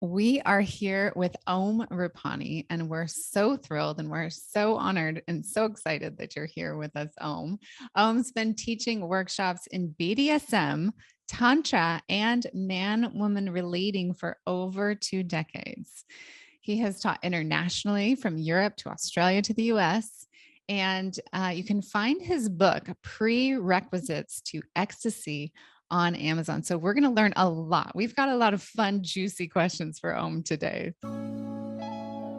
We are here with Om Rupani, and we're so thrilled and we're so honored and so excited that you're here with us, Om. Om's been teaching workshops in BDSM, Tantra, and man woman relating for over 2 decades. He has taught internationally from Europe to Australia to the US. And you can find his book, Prerequisites to Ecstasy, on Amazon. So we're going to learn a lot. We've got a lot of fun, juicy questions for Om today.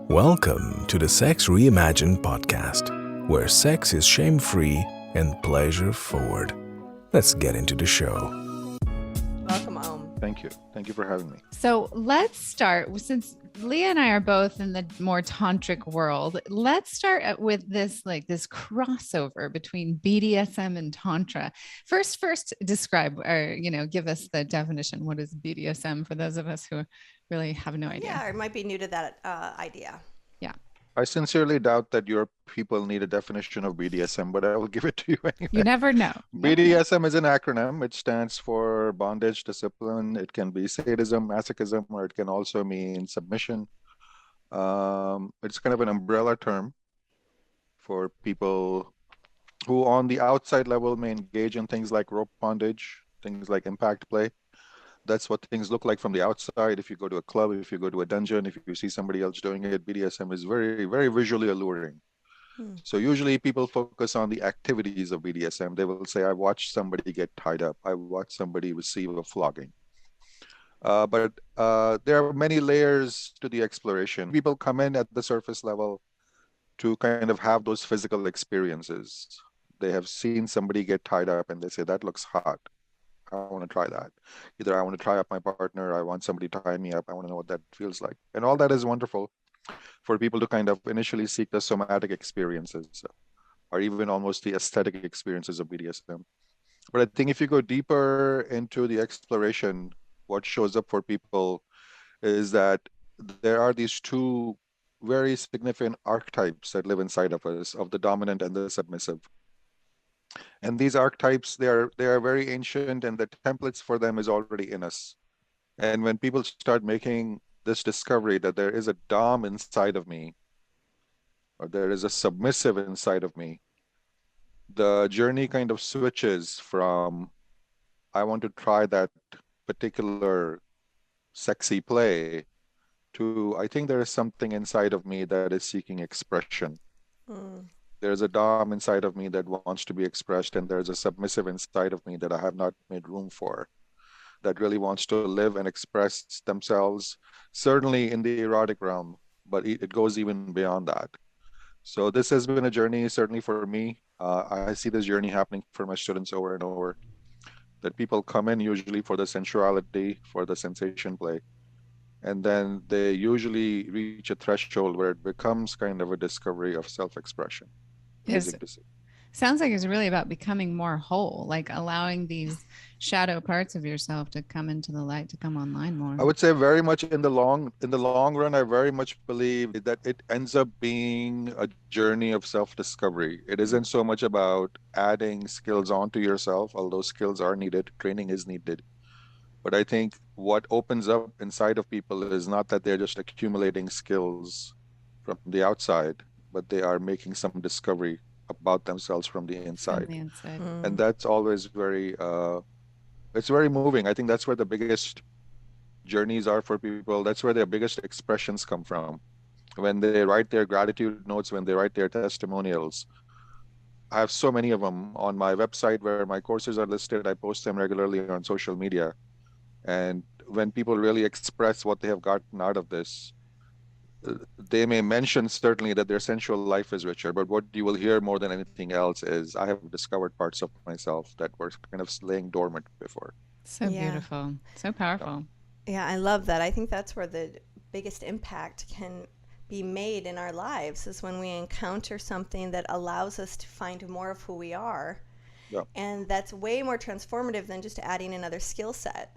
Welcome to the Sex Reimagined podcast, where sex is shame-free and pleasure-forward. Let's get into the show. Welcome, Om. Thank you. Thank you for having me. So let's start, since Leah and I are both in the more tantric world, let's start with this crossover between BDSM and Tantra. First describe or, give us the definition. What is BDSM for those of us who really have no idea? Yeah, or might be new to that idea. Yeah. I sincerely doubt that your people need a definition of BDSM, but I will give it to you anyway. You never know. BDSM is an acronym. It stands for bondage, discipline. It can be sadism, masochism, or it can also mean submission. It's kind of an umbrella term for people who on the outside level may engage in things like rope bondage, things like impact play. That's what things look like from the outside. If you go to a club, if you go to a dungeon, if you see somebody else doing it, BDSM is very, very visually alluring. So usually people focus on the activities of BDSM. They will say, I watched somebody get tied up. I watched somebody receive a flogging. But there are many layers to the exploration. People come in at the surface level to kind of have those physical experiences. They have seen somebody get tied up and they say, that looks hot. I want to try that. Either I want to try up my partner, I want somebody to tie me up, I want to know what that feels like. And all that is wonderful for people to kind of initially seek the somatic experiences or even almost the aesthetic experiences of BDSM. But I think if you go deeper into the exploration, what shows up for people is that there are these two very significant archetypes that live inside of us, of the dominant and the submissive. And these archetypes, they are very ancient, and the templates for them is already in us. And when people start making this discovery that there is a dom inside of me, or there is a submissive inside of me, the journey kind of switches from, I want to try that particular sexy play, to, I think there is something inside of me that is seeking expression. There's a dom inside of me that wants to be expressed, and there's a submissive inside of me that I have not made room for, that really wants to live and express themselves, certainly in the erotic realm, but it goes even beyond that. So this has been a journey, certainly for me. I see this journey happening for my students over and over, that people come in usually for the sensuality, for the sensation play. And then they usually reach a threshold where it becomes kind of a discovery of self-expression. Sounds like it's really about becoming more whole, like allowing these shadow parts of yourself to come into the light, to come online more. I would say very much in the long run, I very much believe that it ends up being a journey of self-discovery. It isn't so much about adding skills onto yourself, although skills are needed, training is needed. But I think what opens up inside of people is not that they're just accumulating skills from the outside, but they are making some discovery about themselves from the inside. And that's always very, it's very moving. I think that's where the biggest journeys are for people. That's where their biggest expressions come from. When they write their gratitude notes, when they write their testimonials, I have so many of them on my website where my courses are listed. I post them regularly on social media. And when people really express what they have gotten out of this, they may mention certainly that their sensual life is richer, but what you will hear more than anything else is, I have discovered parts of myself that were kind of laying dormant before. So beautiful, so powerful. Yeah, I love that. I think that's where the biggest impact can be made in our lives, is when we encounter something that allows us to find more of who we are. Yeah. And that's way more transformative than just adding another skill set.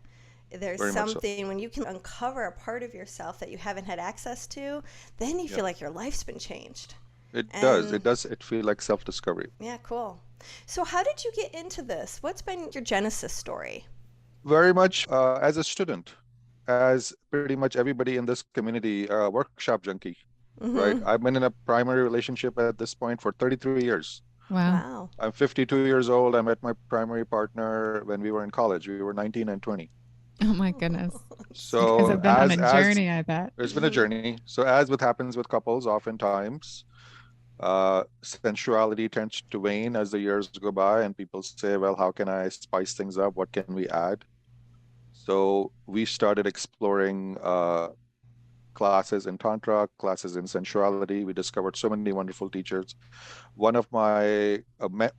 There's Very much so. something, when you can uncover a part of yourself that you haven't had access to, then you feel like your life's been changed. It does. It feel like self-discovery. Yeah, cool. So how did you get into this? What's been your genesis story? Very much as a student. as pretty much everybody in this community, a workshop junkie, right? Mm-hmm. I've been in a primary relationship at this point for 33 years. Wow. Wow. I'm 52 years old. I met my primary partner when we were in college. We were 19 and 20. Oh my goodness. You guys So have been on a journey, I bet. it's been a journey. So as what happens with couples, oftentimes sensuality tends to wane as the years go by, and people say, well, how can I spice things up? What can we add? So we started exploring classes in Tantra, classes in sensuality. We discovered so many wonderful teachers. One of my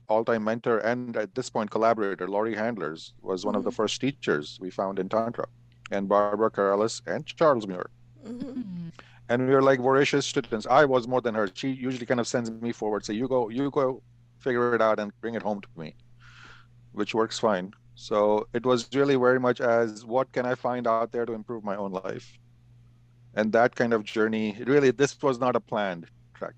all-time mentor and at this point collaborator, Laurie Handlers, was one of the first teachers we found in Tantra, and Barbara Corrales and Charles Muir. Mm-hmm. And we were like voracious students. I was more than her. She usually kind of sends me forward, say, you go figure it out and bring it home to me, which works fine. So it was really very much as what can I find out there to improve my own life? And that kind of journey, really, this was not a planned trek.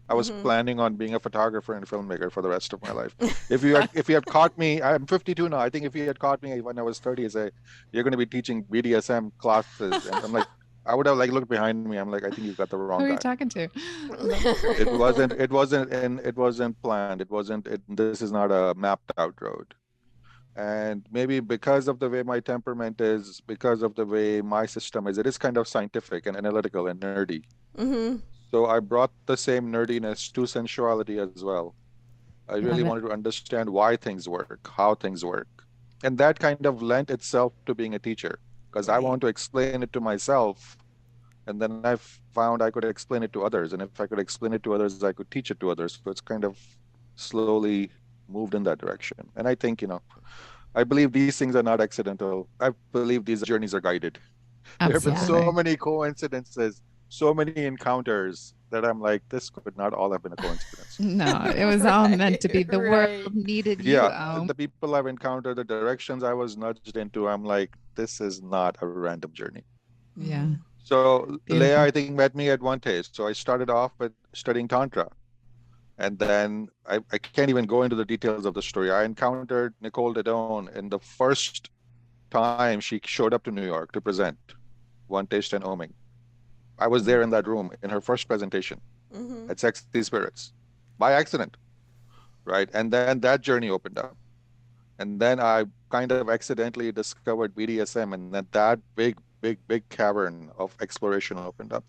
I was planning on being a photographer and filmmaker for the rest of my life. If you had caught me, I'm 52 now. I think if you had caught me when I was 30, say you're going to be teaching BDSM classes, and I'm like, I would have like looked behind me. I'm like, I think you got the wrong Who are guy. you talking to? It wasn't planned. This is not a mapped out road. And maybe because of the way my temperament is, because of the way my system is, it is kind of scientific and analytical and nerdy. Mm-hmm. So I brought the same nerdiness to sensuality as well. I really wanted to understand why things work, how things work. And that kind of lent itself to being a teacher, because I want to explain it to myself. And then I found I could explain it to others. And if I could explain it to others, I could teach it to others. So it's kind of slowly moved in that direction. And I think, I believe these things are not accidental. I believe these journeys are guided. There have been so many coincidences, so many encounters that I'm like, this could not all have been a coincidence. No, it was all meant to be. The world needed you. The people I've encountered, the directions I was nudged into, I'm like, this is not a random journey. Yeah. So Leah, I think, met me at one taste. So I started off with studying Tantra. And then I can't even go into the details of the story. I encountered Nicole Dedone in the first time she showed up to New York to present One Taste and Oming. I was there in that room in her first presentation at Sexy Spirits by accident, right? And then that journey opened up. And then I kind of accidentally discovered BDSM, and then that big cavern of exploration opened up.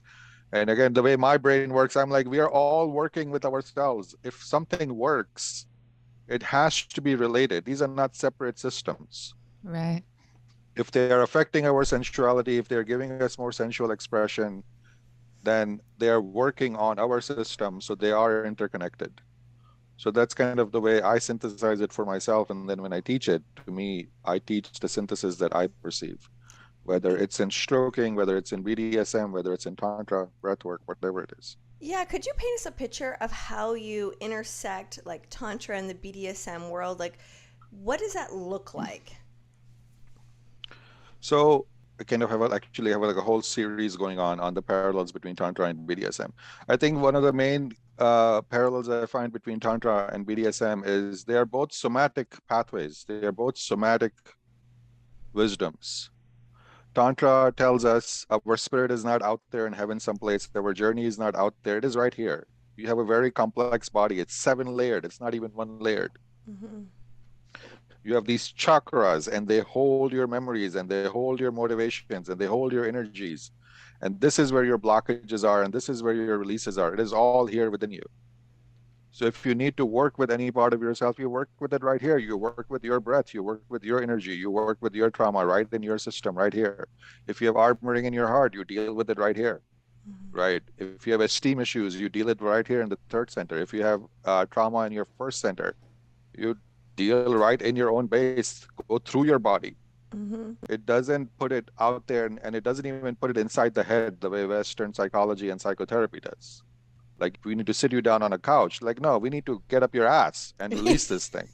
And again, the way my brain works, I'm like, we are all working with ourselves. If something works, it has to be related. These are not separate systems. Right. If they are affecting our sensuality, if they're giving us more sensual expression, then they are working on our system. So they are interconnected. So that's kind of the way I synthesize it for myself. And then when I teach it, to me, I teach the synthesis that I perceive. Whether it's in stroking, whether it's in BDSM, whether it's in Tantra, breathwork, whatever it is. Yeah, could you paint us a picture of how you intersect like Tantra and the BDSM world? Like, what does that look like? So I kind of have like a whole series going on the parallels between Tantra and BDSM. I think one of the main parallels I find between Tantra and BDSM is they are both somatic pathways. They are both somatic wisdoms. Tantra tells us our spirit is not out there in heaven someplace. Our journey is not out there. It is right here. You have a very complex body. It's 7 layered. It's not even 1 layered. You have these chakras, and they hold your memories, and they hold your motivations, and they hold your energies. And this is where your blockages are, and this is where your releases are. It is all here within you. So if you need to work with any part of yourself, you work with it right here. You work with your breath, you work with your energy, you work with your trauma right in your system right here. If you have armoring in your heart, you deal with it right here, right? If you have esteem issues, you deal it right here in the 3rd center. If you have trauma in your 1st center, you deal right in your own base, go through your body. It doesn't put it out there, and it doesn't even put it inside the head the way Western psychology and psychotherapy does. Like, we need to sit you down on a couch. Like, no, we need to get up your ass and release this thing.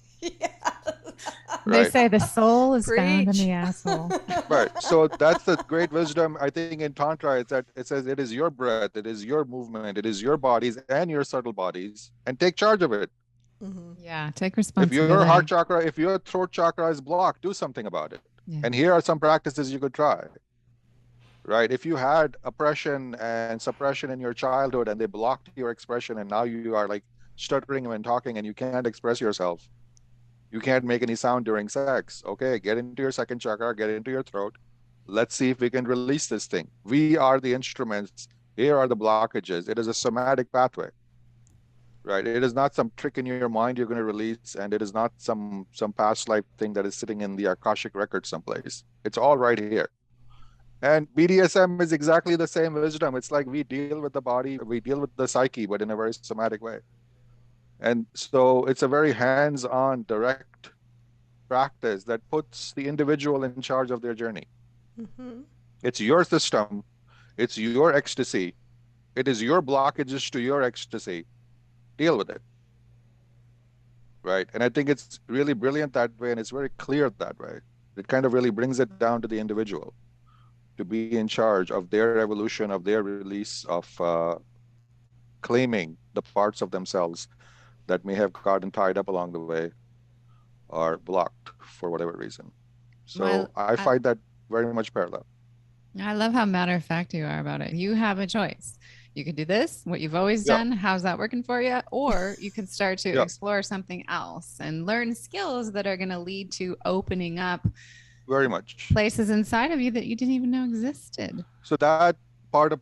They say the soul is found in the asshole. Right. So that's the great wisdom, I think, in Tantra, is that it says it is your breath, it is your movement, it is your bodies and your subtle bodies, and take charge of it. Yeah, take responsibility. If your heart chakra, if your throat chakra is blocked, do something about it. And here are some practices you could try. right? If you had oppression and suppression in your childhood and they blocked your expression and now you are like stuttering when talking and you can't express yourself, you can't make any sound during sex. Okay, get into your second chakra, get into your throat. Let's see if we can release this thing. We are the instruments. Here are the blockages. It is a somatic pathway, right? It is not some trick in your mind you're going to release, and it is not some past life thing that is sitting in the Akashic record someplace. It's all right here. And BDSM is exactly the same wisdom. It's like we deal with the body, we deal with the psyche, but in a very somatic way. And so it's a very hands-on, direct practice that puts the individual in charge of their journey. Mm-hmm. It's your system, it's your ecstasy, it is your blockages to your ecstasy. Deal with it. Right. And I think it's really brilliant that way, and it's very clear that way. It kind of really brings it down to the individual to be in charge of their evolution, of their release, of claiming the parts of themselves that may have gotten tied up along the way or blocked for whatever reason. So Well, I find that very much parallel. I love how matter of fact you are about it. You have a choice. You could do this, what you've always Yeah. done. How's that working for you? Or you can start to Yeah. explore something else and learn skills that are going to lead to opening up Very much. places inside of you that you didn't even know existed. So that part of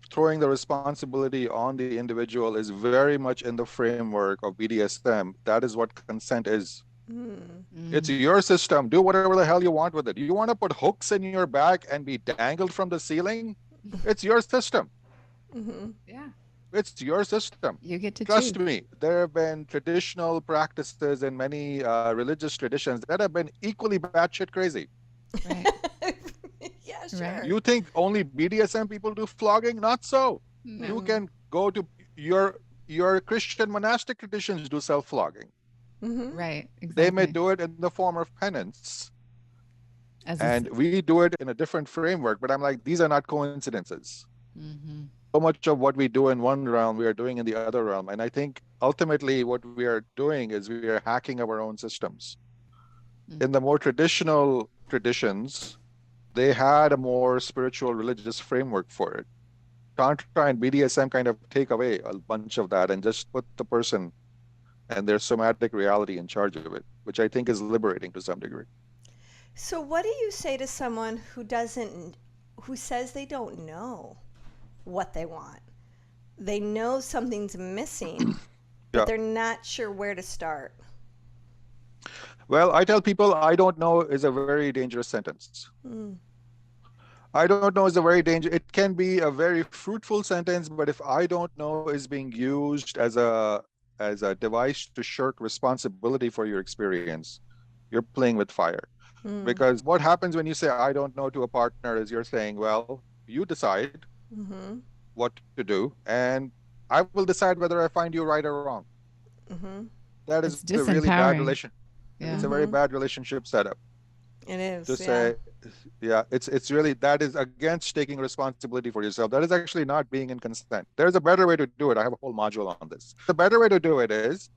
throwing the responsibility on the individual is very much in the framework of BDSM. That is what consent is. It's your system. Do whatever the hell you want with it. You want to put hooks in your back and be dangled from the ceiling? It's your system. Mm-hmm. Yeah. It's your system. You get to Trust choose. me, there have been traditional practices in many religious traditions that have been equally batshit crazy. Right. Yeah, sure. Right. You think only BDSM people do flogging? Not so. No. You can go to your Christian monastic traditions do self-flogging. Mm-hmm. Right. Exactly. They may do it in the form of penance, As and we do it in a different framework. But I'm like, these are not coincidences. So much of what we do in one realm, we are doing in the other realm. And I think ultimately what we are doing is we are hacking our own systems. In the more traditional traditions, they had a more spiritual religious framework for it. Tantra and BDSM kind of take away a bunch of that and just put the person and their somatic reality in charge of it, which I think is liberating to some degree. So what do you say to someone who says they don't know what they want? They know something's missing, but Yeah. they're not sure where to start. Well, I tell people I don't know is a very dangerous sentence. I don't know is a very dangerous, it can be a very fruitful sentence, but if I don't know is being used as a device to shirk responsibility for your experience, you're playing with fire. Because what happens when you say I don't know to a partner is you're saying, well, you decide Mm-hmm. what to do, and I will decide whether I find you right or wrong. Mm-hmm. That is It's a really bad disempowering. relation. Yeah. It's a very bad relationship setup. It is. To Yeah. say, yeah, it's really, that is against taking responsibility for yourself. That is actually not being in consent. There's a better way to do it. I have a whole module on this. The better way to do it is,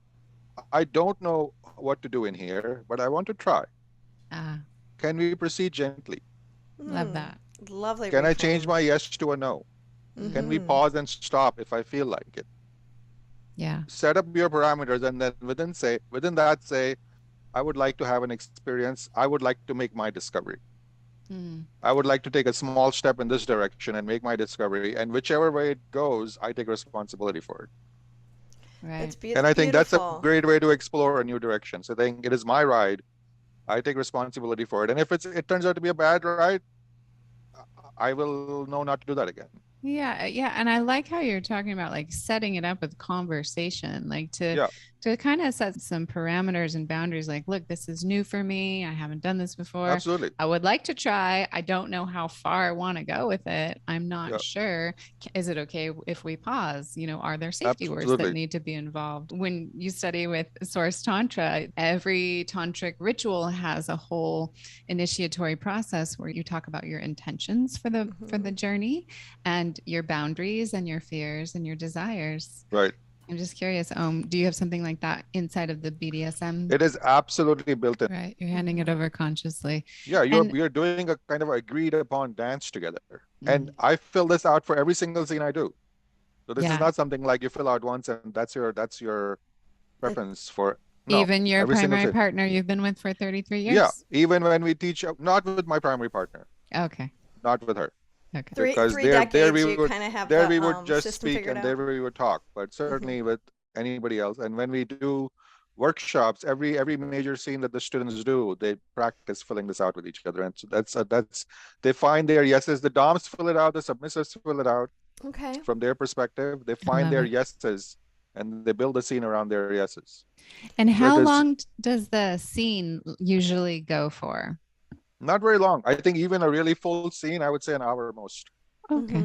I don't know what to do in here, but I want to try. Can we proceed gently? Love that. Lovely. Can I change reframe. my yes to a no? Can we Mhm. pause and stop if I feel like it? Yeah. Set up your parameters, and then within that say, I would like to have an experience. I would like to make my discovery. I would like to take a small step in this direction and make my discovery. And whichever way it goes, I take responsibility for it. Right. And I think that's a beautiful. great way to explore a new direction. So I think it is my ride. I take responsibility for it. And if it turns out to be a bad ride, I will know not to do that again. Yeah, yeah, and I like how you're talking about like setting it up with conversation, like to kind of set some parameters and boundaries. Like, look, this is new for me. I haven't done this before. Absolutely. I would like to try. I don't know how far I want to go with it. I'm not sure. Is it okay if we pause? You know, are there safety words that need to be involved? When you study with Source Tantra, every tantric ritual has a whole initiatory process where you talk about your intentions for the journey and your boundaries and your fears and your desires. Right. I'm just curious, do you have something like that inside of the BDSM? It is absolutely built in. Right. You're handing it over consciously. Yeah, And you're doing a kind of agreed upon dance together. And mm, I fill this out for every single scene I do. So this is yeah, not something like you fill out once and that's your The, preference for no, even your every single primary scene. partner you've been with for 33 Yeah, years. even when we teach, not with my primary partner, Okay. not with her, Okay. because three there decades, we you would kind of have there the we would just system speak figured and out. there we would talk, but certainly with anybody else. And when we do workshops, every major scene that the students do, they practice filling this out with each other, and so that's they find their yeses. The DOMs fill it out, the submissives fill it out Okay. from their perspective. They I find love their it. yeses and they build the scene around their yeses. And So it how is long does the scene usually go for? not very long. I think even a really full scene, I would say an hour most. Okay.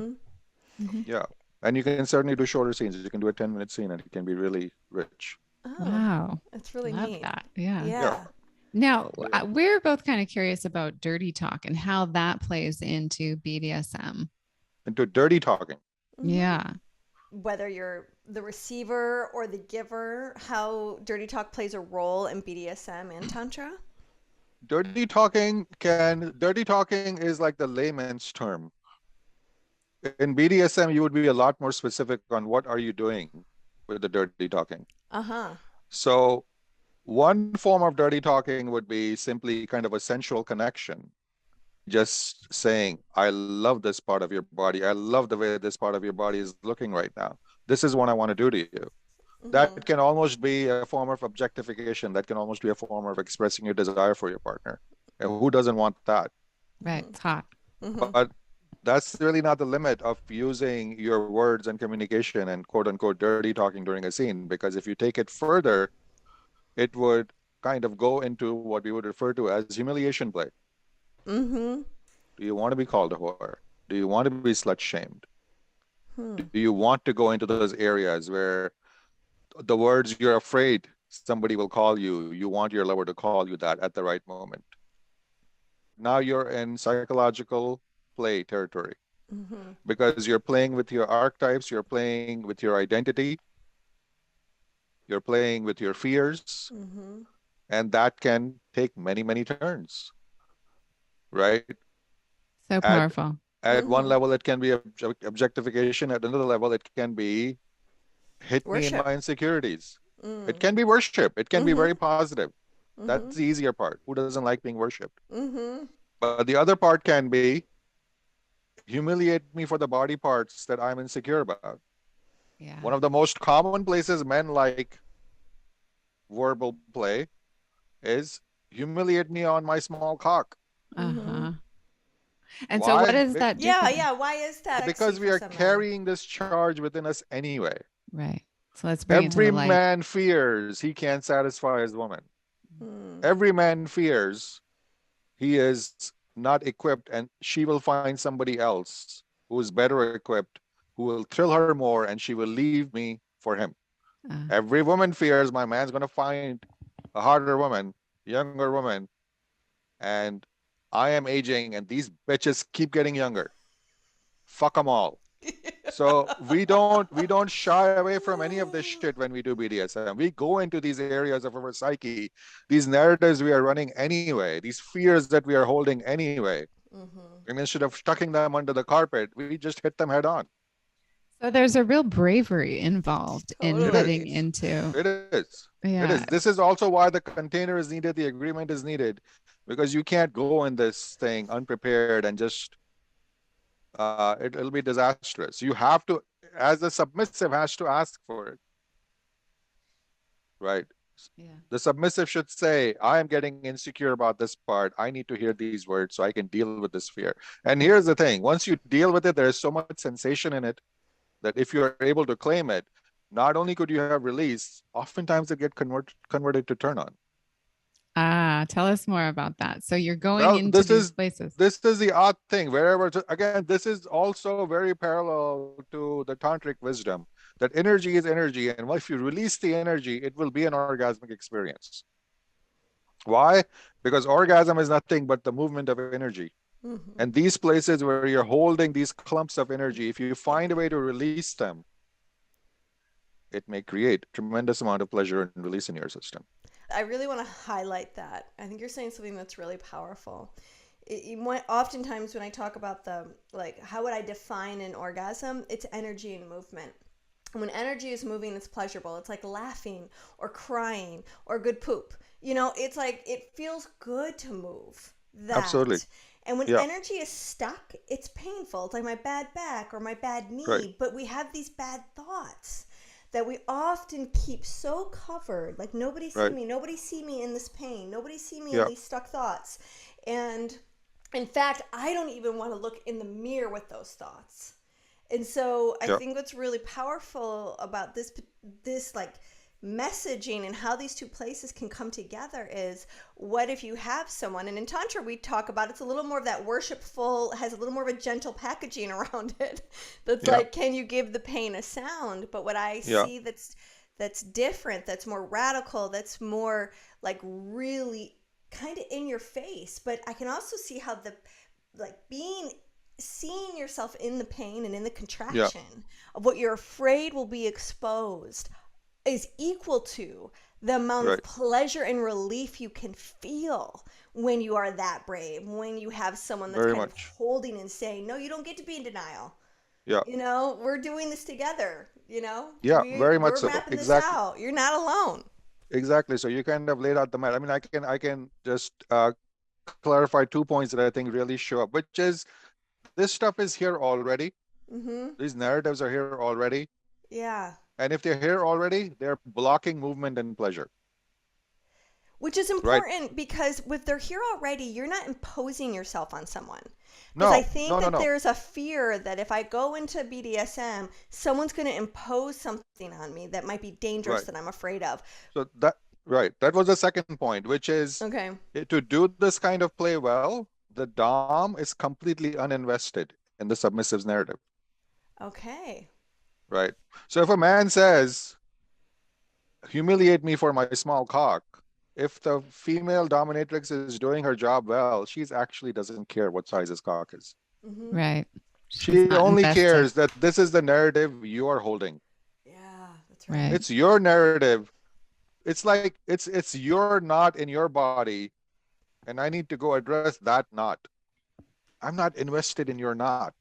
Mm-hmm. Yeah. And you can certainly do shorter scenes. You can do a 10-minute scene and it can be really rich. Oh, Wow. that's really Love neat. that. Yeah. Yeah. Yeah. Now, Yeah. we're both kind of curious about dirty talk and how that plays into BDSM. Into dirty talking. Mhm. Yeah. Whether you're the receiver or the giver, how dirty talk plays a role in BDSM and Tantra? Dirty talking is like the layman's term. In BDSM, you would be a lot more specific on what are you doing with the dirty talking. Uh-huh. So one form of dirty talking would be simply kind of a sensual connection. Just saying, I love this part of your body. I love the way this part of your body is looking right now. This is what I want to do to you. That can almost be a form of objectification. That can almost be a form of expressing your desire for your partner. And who doesn't want that? Right. It's hot. Mm-hmm. But that's really not the limit of using your words and communication and quote unquote dirty talking during a scene. Because if you take it further, it would kind of go into what we would refer to as humiliation play. Mm-hmm. Do you want to be called a whore? Do you want to be slut shamed? Hmm. Do you want to go into those areas where the words you're afraid somebody will call you, you want your lover to call you that at the right moment? Now you're in psychological play territory Mm-hmm. because you're playing with your archetypes, you're playing with your identity, you're playing with your fears, Mm-hmm. and that can take many, many turns, right? So At powerful. one Mhm. level, it can be objectification. At another level, it can be hit me in Worship. my insecurities. It Mm. can be worship. It can be Mhm. very positive. That's Mhm. the easier part. Who doesn't like being worshipped? Mhm. But the other part can be humiliate me for the body parts that I'm insecure about. Yeah. One of the most common places men like verbal play is humiliate me on my small cock. Uh-huh. Mhm. And so what Why? is that do Yeah, for them? yeah. Why is that sexy Because we for are some men? carrying this charge within us anyway. Right. So let's bring it to Every the light. man fears he can't satisfy his woman. Mm. Every man fears he is not equipped and she will find somebody else who is better equipped, who will thrill her more, and she will leave me for him. Uh, Every woman fears my man's going to find a harder woman, younger woman, and I am aging and these bitches keep getting younger. Fuck them all. So we don't shy away from any of this shit when we do BDSM. We go into these areas of our psyche, these narratives we are running anyway, these fears that we are holding anyway. Mhm. And instead of tucking them under the carpet, we just hit them head on. so there's a real bravery involved in It Totally. getting is. into It is. It yeah. is. This is also why the container is needed, the agreement is needed, because you can't go in this thing unprepared and just it'll be disastrous. You have to, as the submissive has to ask for it, right? Yeah. The submissive should say, I am getting insecure about this part. I need to hear these words so I can deal with this fear. And here's the thing, once you deal with it, there's so much sensation in it that if you're able to claim it, not only could you have release, oftentimes it get converted to turn on. Tell us more about that. So you're going Well, into these places. this is the odd thing. Wherever again, this is also very parallel to the tantric wisdom that energy is energy, and if you release the energy, it will be an orgasmic experience. Why? Because orgasm is nothing but the movement of energy. Mhm. And these places where you're holding these clumps of energy, if you find a way to release them, it may create tremendous amount of pleasure and release in your system. I really want to highlight that. I think you're saying something that's really powerful. Oftentimes when I talk about like, how would I define an orgasm? It's energy and movement. And when energy is moving, it's pleasurable. It's like laughing or crying or good poop. It's like it feels good to move Absolutely. that. And when Yeah. energy is stuck, it's painful. It's like my bad back or my bad Right. knee. But we have these bad thoughts that we often keep so covered. Like, nobody see Right. me. Nobody see me in this pain. Nobody see me in Yeah. these stuck thoughts. And in fact, I don't even want to look in the mirror with those thoughts. And so I Yeah. think what's really powerful about this like messaging and how these two places can come together is, what if you have someone, and in Tantra we talk about, it's a little more of that worshipful, has a little more of a gentle packaging around it, that's Yeah. like, can you give the pain a sound? But what I Yeah. see that's different, that's more radical, that's more like really kind of in your face. But I can also see how seeing yourself in the pain and in the Yeah. contraction of what you're afraid will be exposed is equal to the amount of Right. pleasure and relief you can feel when you are that brave, when you have someone that's Very kind of much. holding and saying, no, you don't get to be in denial. Yeah. We're doing this together. Yeah. Very much We're so. mapping this Exactly. out. You're not alone. Exactly. So you kind of laid out the mat. I mean, I can just clarify 2 points that I think really show up, which is this stuff is here already. Mm-hmm. These narratives are here already. Yeah. And if they're here already, they're blocking movement and pleasure. Which is Right? important, because if they're here already, you're not imposing yourself on someone. Because I No, think no, no, that no. there's a fear that if I go into BDSM, someone's going to impose something on me that might be dangerous, Right. that I'm afraid of. So that was the second point, which is Okay. to do this kind of play well, the Dom is completely uninvested in the submissive's narrative. Okay. Right? So if a man says, humiliate me for my small cock, if the female dominatrix is doing her job well, she's actually doesn't care what size his cock is. Mm-hmm. Right. She's She not only invested. cares that this is the narrative you are holding. Yeah, that's Right. right. It's your narrative. It's like it's your knot in your body, and I need to go address that knot. I'm not invested in your knot.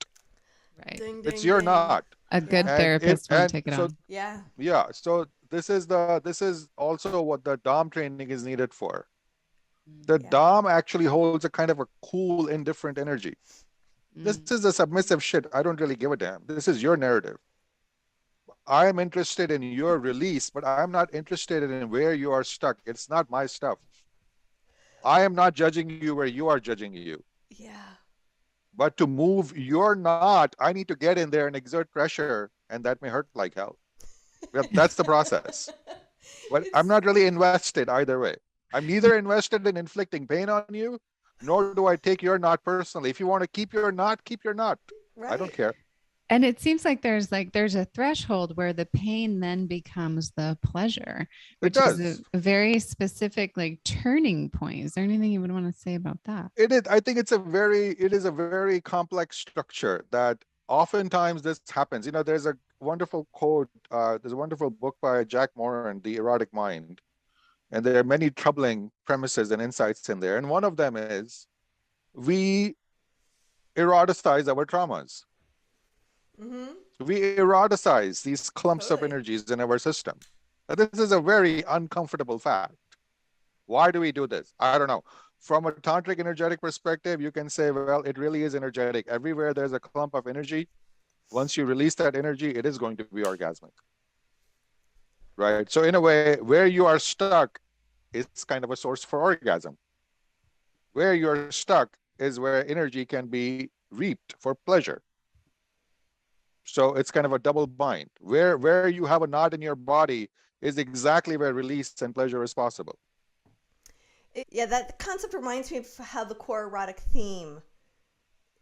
Right. Ding, It's ding, your ding. knot. A good Yeah. therapist won't And take it so on. Yeah. yeah, so this is also what the Dom training is needed for. The Yeah. Dom actually holds a kind of a cool, indifferent energy. This Mm. is the submissive shit. I don't really give a damn. This is your narrative. I am interested in your release, but I'm not interested in where you are stuck. It's not my stuff. I am not judging you where you are judging you. Yeah. But to move your knot, I need to get in there and exert pressure, and that may hurt like hell. But that's the process. But I'm It's not really invested either way. I'm neither invested in inflicting pain on you, nor do I take your knot personally. If you want to keep your knot, keep your knot. I don't right. care. And it seems like there's a threshold where the pain then becomes the pleasure, It which is a does. very specific like turning point. Is there anything you would want to say about that? It is. I think it is a very complex structure that oftentimes this happens. There's a wonderful quote, there's a wonderful book by Jack Moran, The Erotic Mind. And there are many troubling premises and insights in there. And one of them is we eroticize our traumas. Mm-hmm. We eroticize these clumps of Totally. energies in our system. Now, this is a very uncomfortable fact. Why do we do this? I don't know. From a tantric energetic perspective, you can say, well, it really is energetic. Everywhere there's a clump of energy, once you release that energy, it is going to be orgasmic. Right? So in a way, where you are stuck is kind of a source for orgasm. Where you're stuck is where energy can be reaped for pleasure. So it's kind of a double bind. Where you have a knot in your body is exactly where release and pleasure is possible. Yeah, that concept reminds me of how the core erotic theme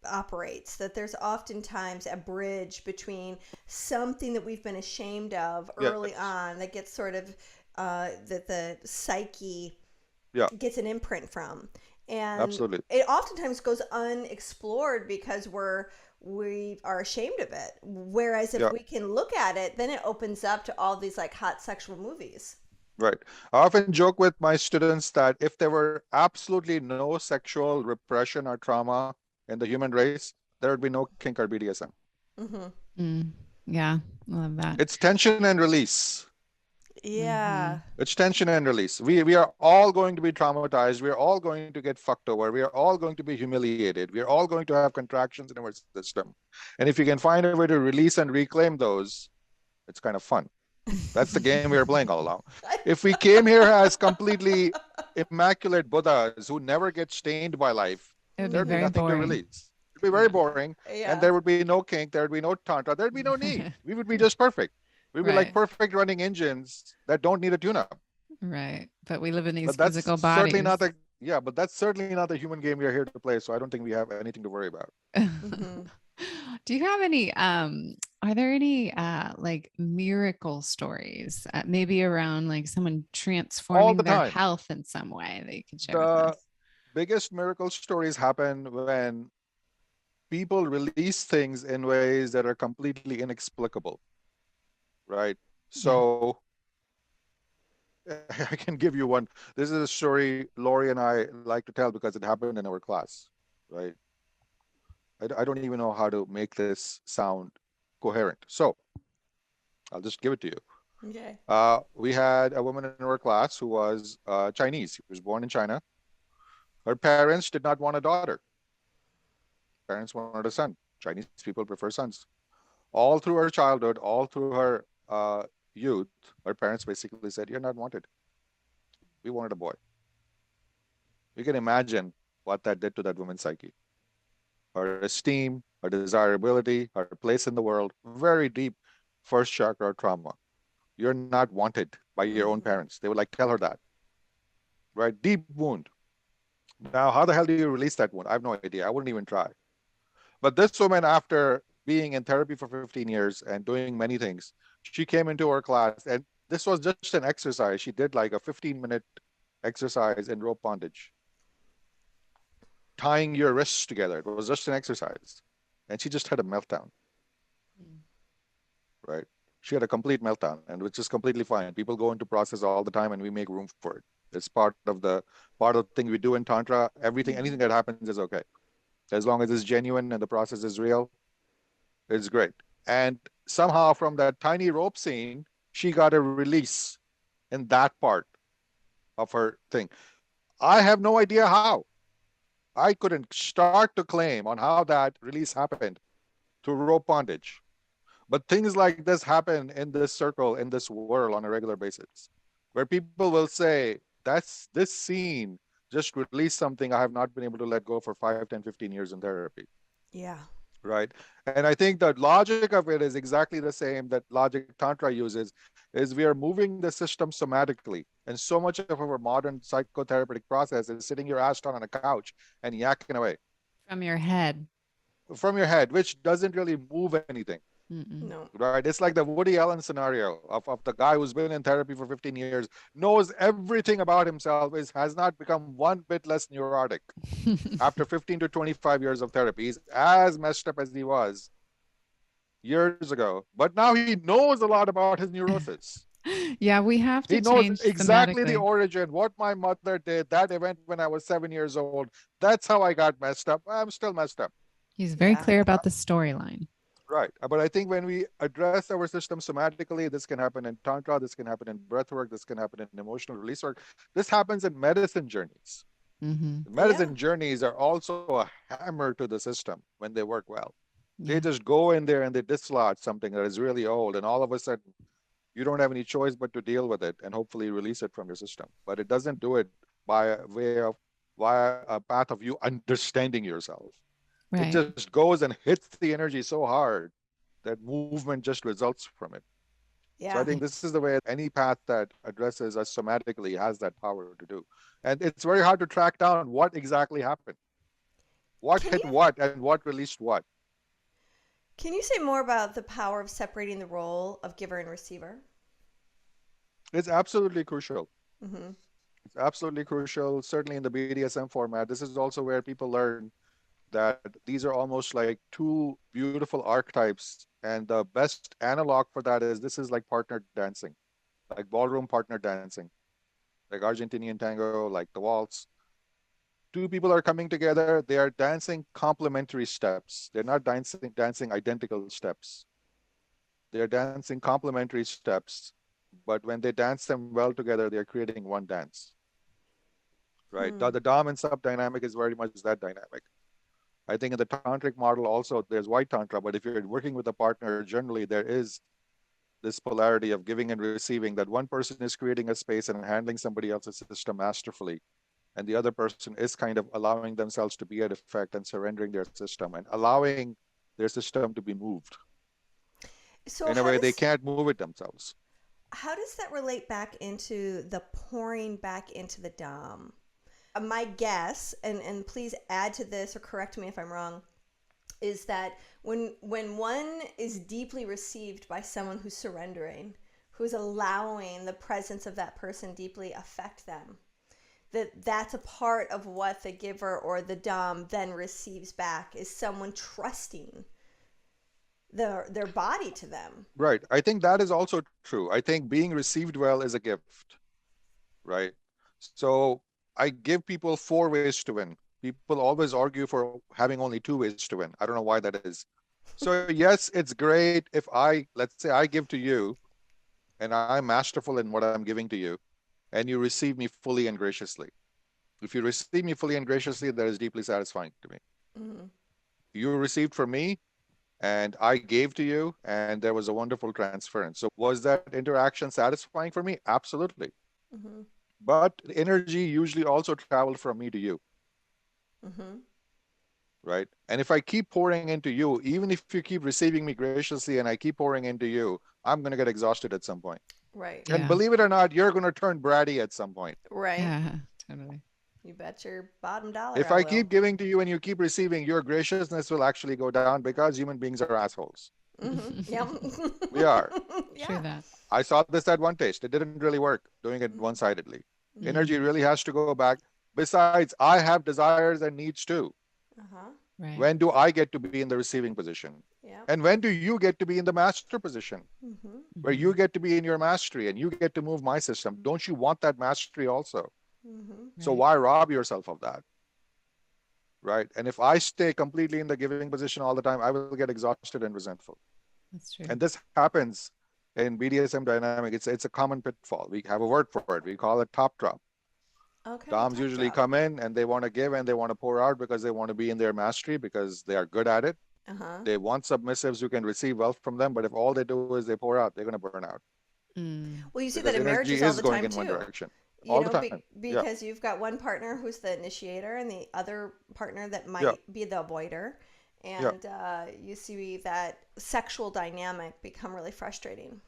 operates, that there's oftentimes a bridge between something that we've been ashamed of early Yes. on that gets sort of that the psyche Yeah, gets an imprint from, and absolutely. it oftentimes goes unexplored because we are ashamed of it. Whereas if Yeah, we can look at it, then it opens up to all these like hot sexual movies. right. I often joke with my students that if there were absolutely no sexual repression or trauma in the human race, there would be no kink or BDSM. Mm-hmm. Mm, yeah, I love that. It's tension and release. Mm-hmm. Yeah. It's tension and release. We are all going to be traumatized. We are all going to get fucked over. We are all going to be humiliated. We are all going to have contractions in our system. And if you can find a way to release and reclaim those, it's kind of fun. That's the game we are playing all along. If we came here as completely immaculate Buddhas who never get stained by life, It would be there'd be very nothing to boring. release. It'd be very Yeah. boring, and Yeah. there would be no kink, there would be no tantra, there'd be no need. We would be just perfect. We'd be like Right. perfect running engines that don't need a tune-up. Right. But we live in these But that's physical certainly not bodies. the yeah, but that's certainly not the human game we are here to play. So I don't think we have anything to worry about. Mm-hmm. Do you have any are there any like miracle stories maybe around like someone All transforming the their time. health in some way that you can share with The us? biggest miracle stories happen when people release things in ways that are completely inexplicable, right? Yeah. So I can give you one. This is a story Lori and I like to tell because it happened in our class, right? I don't even know how to make this sound coherent. So I'll just give it to you. Okay. We had a woman in our class who was Chinese. She was born in China. Her parents did not want a daughter. Parents wanted a son. Chinese people prefer sons. All through her childhood, all through her youth, her parents basically said, "You're not wanted. We wanted a boy." You can imagine what that did to that woman's psyche. Her esteem, her desirability, her place in the world, very deep first chakra trauma. You're not wanted by your own Mm-hmm. parents. They would like tell her that, right? Deep wound. Now, how the hell do you release that wound? I have no idea. I wouldn't even try. But this woman, after being in therapy for 15 years and doing many things, she came into our class, and this was just an exercise. She did like a 15-minute exercise in rope bondage, tying your wrists together. It was just an exercise. And she just had a meltdown, right? She had a complete meltdown, and which is completely fine. People go into process all the time, and we make room for it. It's part of the thing we do in Tantra. Anything that happens is okay. As long as it's genuine and the process is real, it's great. And somehow from that tiny rope scene, she got a release in that part of her thing. I have no idea how. I couldn't start to claim on how that release happened through rope bondage. But things like this happen in this circle, in this world on a regular basis, where people will say, that's this scene just released something I have not been able to let go for 5, 10, 15 years in therapy. Yeah. Right. And I think the logic of it is exactly the same that logic Tantra uses, is we are moving the system somatically. And so much of our modern psychotherapeutic process is sitting your ass down on a couch and yakking away From your head. from your head, which doesn't really move anything. Mm-mm. No. Right. It's like the Woody Allen scenario of the guy who's been in therapy for 15 years, knows everything about himself, has not become one bit less neurotic after 15 to 25 years of therapy. He's as messed up as he was years ago, but now he knows a lot about his neurosis. Yeah, we have He to knows change exactly the thematically. origin, what my mother did, that event when I was 7 years old. That's how I got messed up. I'm still messed up. He's very Yeah. clear about the storyline. Right. But I think when we address our system somatically, this can happen in Tantra, this can happen in breath work, this can happen in emotional release work. This happens in medicine journeys. Mm-hmm. Yeah. Medicine journeys are also a hammer to the system when they work well. They Yeah. just go in there and they dislodge something that is really old, and all of a sudden you don't have any choice but to deal with it and hopefully release it from your system. But it doesn't do it by a way of via a path of you understanding yourself. It Right. just goes and hits the energy so hard that movement just results from it. So I Yeah. think this is the way any path that addresses us somatically has that power to do. And it's very hard to track down what exactly happened, what Can hit you what, and what released what. can you say more about the power of separating the role of giver and receiver? It's absolutely crucial. Mm-hmm. It's absolutely crucial, certainly in the BDSM format. This is also where people learn that these are almost like two beautiful archetypes. And the best analog for that is this is like partner dancing, like ballroom partner dancing, like Argentinian tango, like the waltz. Two people are coming together. They are dancing complementary steps. They're not dancing identical steps. They're dancing complementary steps. But when they dance them well together, they're creating one dance. Right? The Dom and sub dynamic is very much that dynamic. I think in the tantric model also there's white tantra, but if you're working with a partner, generally there is this polarity of giving and receiving, that one person is creating a space and handling somebody else's system masterfully, and the other person is kind of allowing themselves to be at effect and surrendering their system and allowing their system to be moved So in a way they can't move it themselves. how does that relate back into the pouring back into the Dom? My guess, and please add to this or correct me if I'm wrong, is that when one is deeply received by someone who's surrendering, who's allowing the presence of that person deeply affect them, that's a part of what the giver or the Dom then receives back, is someone trusting their body to them. Right. I think that is also true. I think being received well is a gift, right? So I give people 4 ways to win. People always argue for having only 2 ways to win. I don't know why that is. So yes, it's great if let's say I give to you and I'm masterful in what I'm giving to you and you receive me fully and graciously. If you receive me fully and graciously, that is deeply satisfying to me. Mm-hmm. You received from me and I gave to you and there was a wonderful transference. So was that interaction satisfying for me? Absolutely. Mm-hmm. But energy usually also traveled from me to you. Mm-hmm. Right? And if I keep pouring into you, even if you keep receiving me graciously and I keep pouring into you, I'm going to get exhausted at some point. Right. And believe it or not, you're going to turn bratty at some point. Right. Yeah, totally. You bet your bottom dollar If I I will. keep giving to you and you keep receiving, your graciousness will actually go down because human beings are assholes. Mm-hmm. Yep. We are. Yeah. True that. I saw this at one taste. It didn't really work doing it one-sidedly. Energy really has to go back. Besides, I have desires and needs too. Uh-huh. Right. When do I get to be in the receiving position? Yeah. And when do you get to be in the master position? Mm-hmm. Where you get to be in your mastery and you get to move my system. Don't you want that mastery also? Mm-hmm. So Right. why rob yourself of that? Right? And if I stay completely in the giving position all the time, I will get exhausted and resentful. That's true. And this happens in BDSM dynamic. It's a common pitfall. We have a word for it. We call it top drop. Okay. Doms top usually drop. come in and they want to give and they want to pour out because they want to be in their mastery because they are good at it. Uh-huh. They want submissives who can receive wealth from them, but if all they do is they pour out, they're going to burn out. Well, you see Because that in energy marriages all is the going time in one too. direction. You All know, the time. because you've got one partner who's the initiator and the other partner that might Yeah. be the avoider. And you see that sexual dynamic become really frustrating.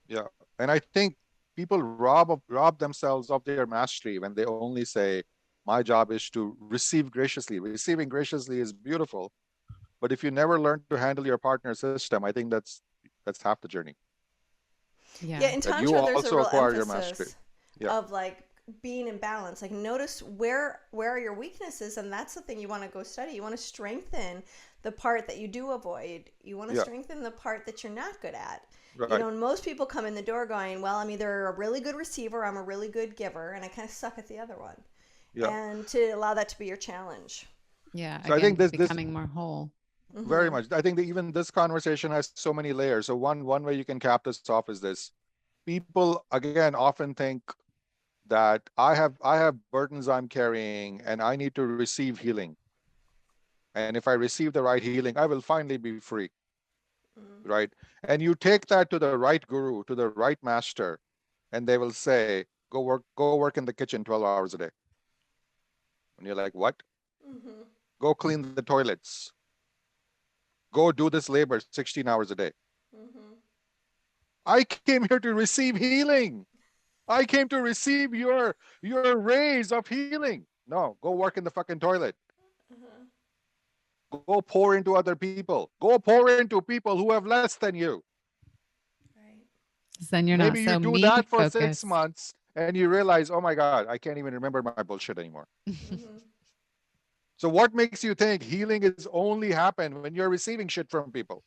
Yeah. And I think people rob themselves of their mastery when they only say, my job is to receive graciously. Receiving graciously is beautiful. But if you never learn to handle your partner's system, I think that's half the journey. Yeah, in That you Tantra, there's a also real acquire your mastery. emphasis Yeah. of like being in balance. Like notice where are your weaknesses, and that's the thing you want to go study. You want to strengthen the part that you do avoid. You want to Yeah. strengthen the part that you're not good at. Right. You know, and most people come in the door going, well, I'm either a really good receiver, I'm a really good giver, and I kind of suck at the other one. Yeah. And to allow that to be your challenge. Yeah. So I Again, think this becoming more whole. very much. I think that even this conversation has so many layers. So one way you can cap this off is this. People again often think that I have burdens I'm carrying and I need to receive healing. And if I receive the right healing, I will finally be free. Right? And you take that to the right guru, to the right master, and they will say, go work in the kitchen 12 hours a day. And you're like, what? Go clean the toilets. Go do this labor 16 hours a day. I came here to receive healing. I came to receive your rays of healing. No, go work in the fucking toilet. Go pour into other people. Go pour into people who have less than you. Right. Then you're Maybe not you so do me that for focused. 6 months and you realize, oh my God, I can't even remember my bullshit anymore. So what makes you think healing is only happen when you're receiving shit from people?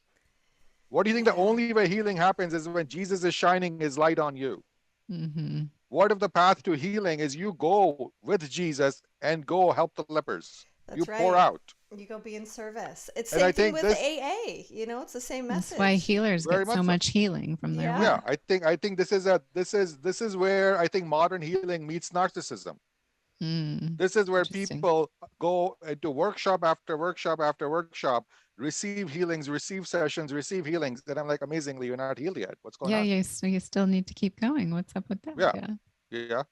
What do you think the Yeah. only way healing happens is when Jesus is shining his light on you? Mm-hmm. What if the path to healing is you go with Jesus and go help the lepers? You That's pour right. out. You go be in service. It's And I same thing think with this AA. You know, it's the same That's why message. healers very get so much so. much healing from their Yeah. Yeah, work. I think this is where I think modern healing meets narcissism. Mm, This is where interesting. people go into workshop after workshop after workshop, receive healings, receive sessions, receive healings. And I'm like, amazingly, you're not healed yet. What's going Yeah, on? so you still need to keep going. What's up with that? Yeah, Yeah. yeah.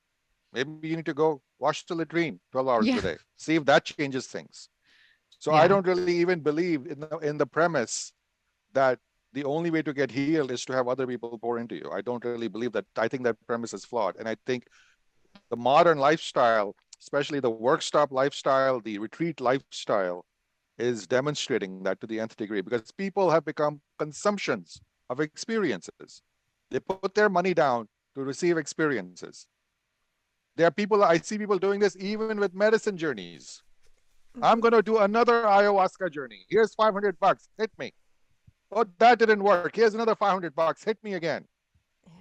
Maybe you need to go wash the latrine 12 hours Yeah. a day. See if that changes things. So I Yeah. don't really even believe in the premise that the only way to get healed is to have other people pour into you. I don't really believe that. I think that premise is flawed. And I think the modern lifestyle, especially the workshop lifestyle, the retreat lifestyle, is demonstrating that to the nth degree because people have become consumptions of experiences. They put their money down to receive experiences. There are people, I see people doing this even with medicine journeys. I'm Hmm. going to do another ayahuasca journey. Here's $500. Hit me. Oh, that didn't work. Here's another $500. Hit me again. Yeah.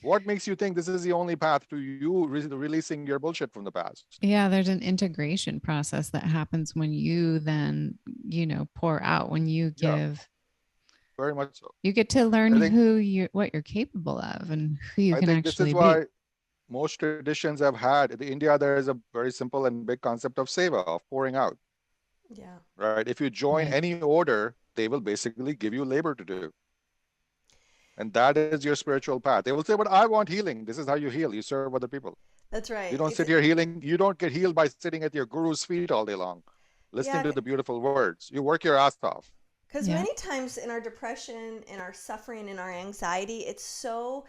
What makes you think this is the only path to you releasing your bullshit from the past? Yeah, there's an integration process that happens when you then, pour out, when you Yeah, give, very much so. you get to learn I think what you're capable of and who you I can think this is actually be. why most traditions have had in India. There is a very simple and big concept of seva, of pouring out. Yeah. Right? If you join Right. any order, they will basically give you labor to do, and that is your spiritual path. They will say, "But I want healing." This is how you heal. You serve other people. That's You right. don't It's sit here healing. You don't get healed by sitting at your guru's feet all day long, listening yeah, to the beautiful words. You work your ass off. because Yeah. many times in our depression, in our suffering, in our anxiety, it's so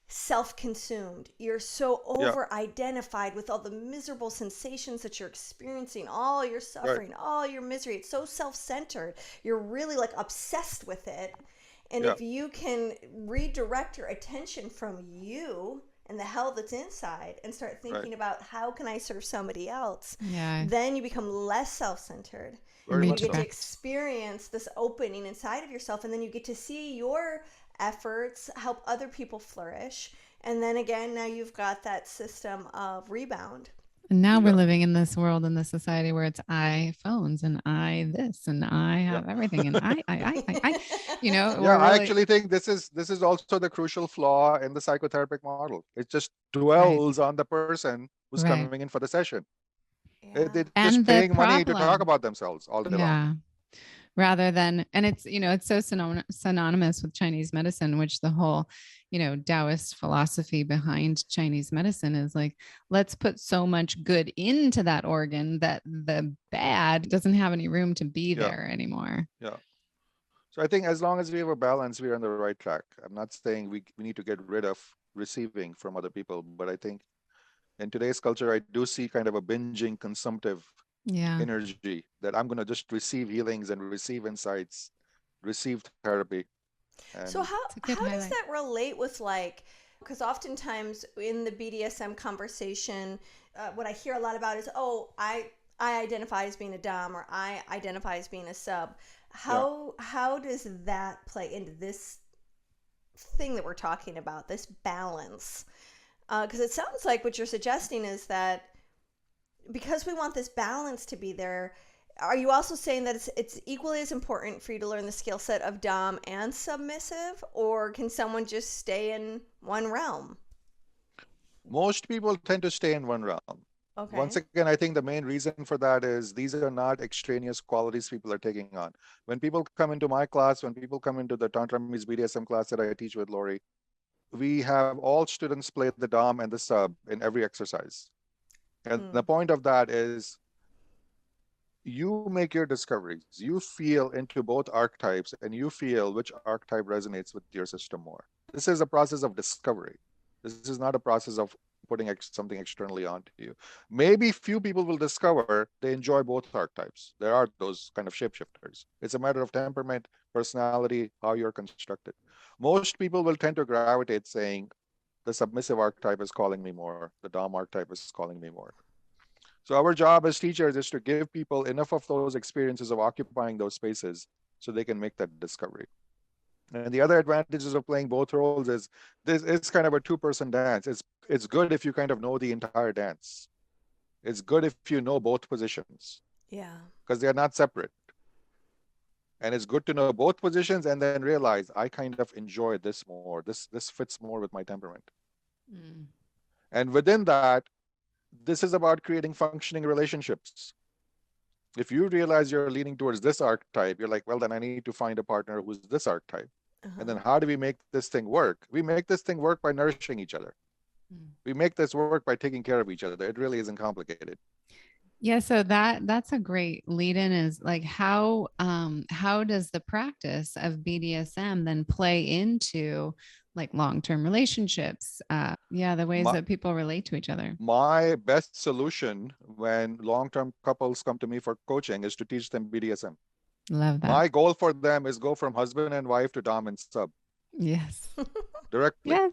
self-consumed. You're so Yeah, over-identified with all the miserable sensations that you're experiencing, all your right. suffering, all your misery. It's so self-centered. You're really like obsessed with it. And Yeah, if you can redirect your attention from you and the hell that's inside and start right. thinking about how can I serve somebody else, Yeah. then you become less self-centered Very and you much get to so. Redirect. experience this opening inside of yourself, and then you get to see your efforts help other people flourish, and then again now you've got that system of rebound. And now we're Yeah, living in this world, in this society where it's I phones and I this and I yeah. have everything and Yeah, we're I really actually think this is also the crucial flaw in the psychotherapeutic model. It just right, dwells on the person who's coming right. in for the session. Yeah. They're just And the paying money to talk problem, about themselves all day long. yeah, rather than, and it's so synonymous with Chinese medicine, which the whole Taoist philosophy behind Chinese medicine is like, let's put so much good into that organ that the bad doesn't have any room to be Yeah, there anymore. yeah. So I think as long as we have a balance, we're on the right track. I'm not saying we need to get rid of receiving from other people, but I think in today's culture, I do see kind of a binging, consumptive Yeah, energy that I'm going to just receive healings and receive insights, receive therapy. So And it's a good how does highlight. that relate with, like, because oftentimes in the BDSM conversation, what I hear a lot about is, oh, I identify as being a dom, or I identify as being a sub. yeah, How does that play into this thing that we're talking about, this balance? Because it sounds like what you're suggesting is that because we want this balance to be there, are you also saying that it's equally as important for you to learn the skill set of dom and submissive, or can someone just stay in one realm? most people tend to stay in one realm. Once Okay. again, I think the main reason for that is these are not extraneous qualities people are taking on. When people come into my class, when people come into the Tantra meets BDSM class that I teach with Lori, we have all students play the dom and the sub in every exercise. And the Mm. point of that is you make your discoveries. You feel into both archetypes and you feel which archetype resonates with your system more. This is a process of discovery. This is not a process of putting something externally onto you. Maybe few people will discover they enjoy both archetypes. There are those kind of shapeshifters. It's a matter of temperament, personality, how you're constructed. Most people will tend to gravitate saying, the submissive archetype is calling me more. The dom archetype is calling me more. So our job as teachers is to give people enough of those experiences of occupying those spaces so they can make that discovery. And the other advantages of playing both roles is this is kind of a two-person dance. It's good if you kind of know the entire dance. It's good if you know both positions Yeah. because they are not separate. And it's good to know both positions and then realize I kind of enjoy this more. This fits more with my temperament. Mm. And within that, this is about creating functioning relationships. If you realize you're leaning towards this archetype, you're like, well, then I need to find a partner who's this archetype. And then how do we make this thing work? We make this thing work by nourishing each other. We make this work by taking care of each other. It really isn't complicated. Yeah, so that's a great lead in, is like how does the practice of BDSM then play into like long-term relationships? The ways My, that people relate to each other. my best solution when long-term couples come to me for coaching is to teach them BDSM. Love that. My goal for them is go from husband and wife to dom and sub Yes. directly. Yes.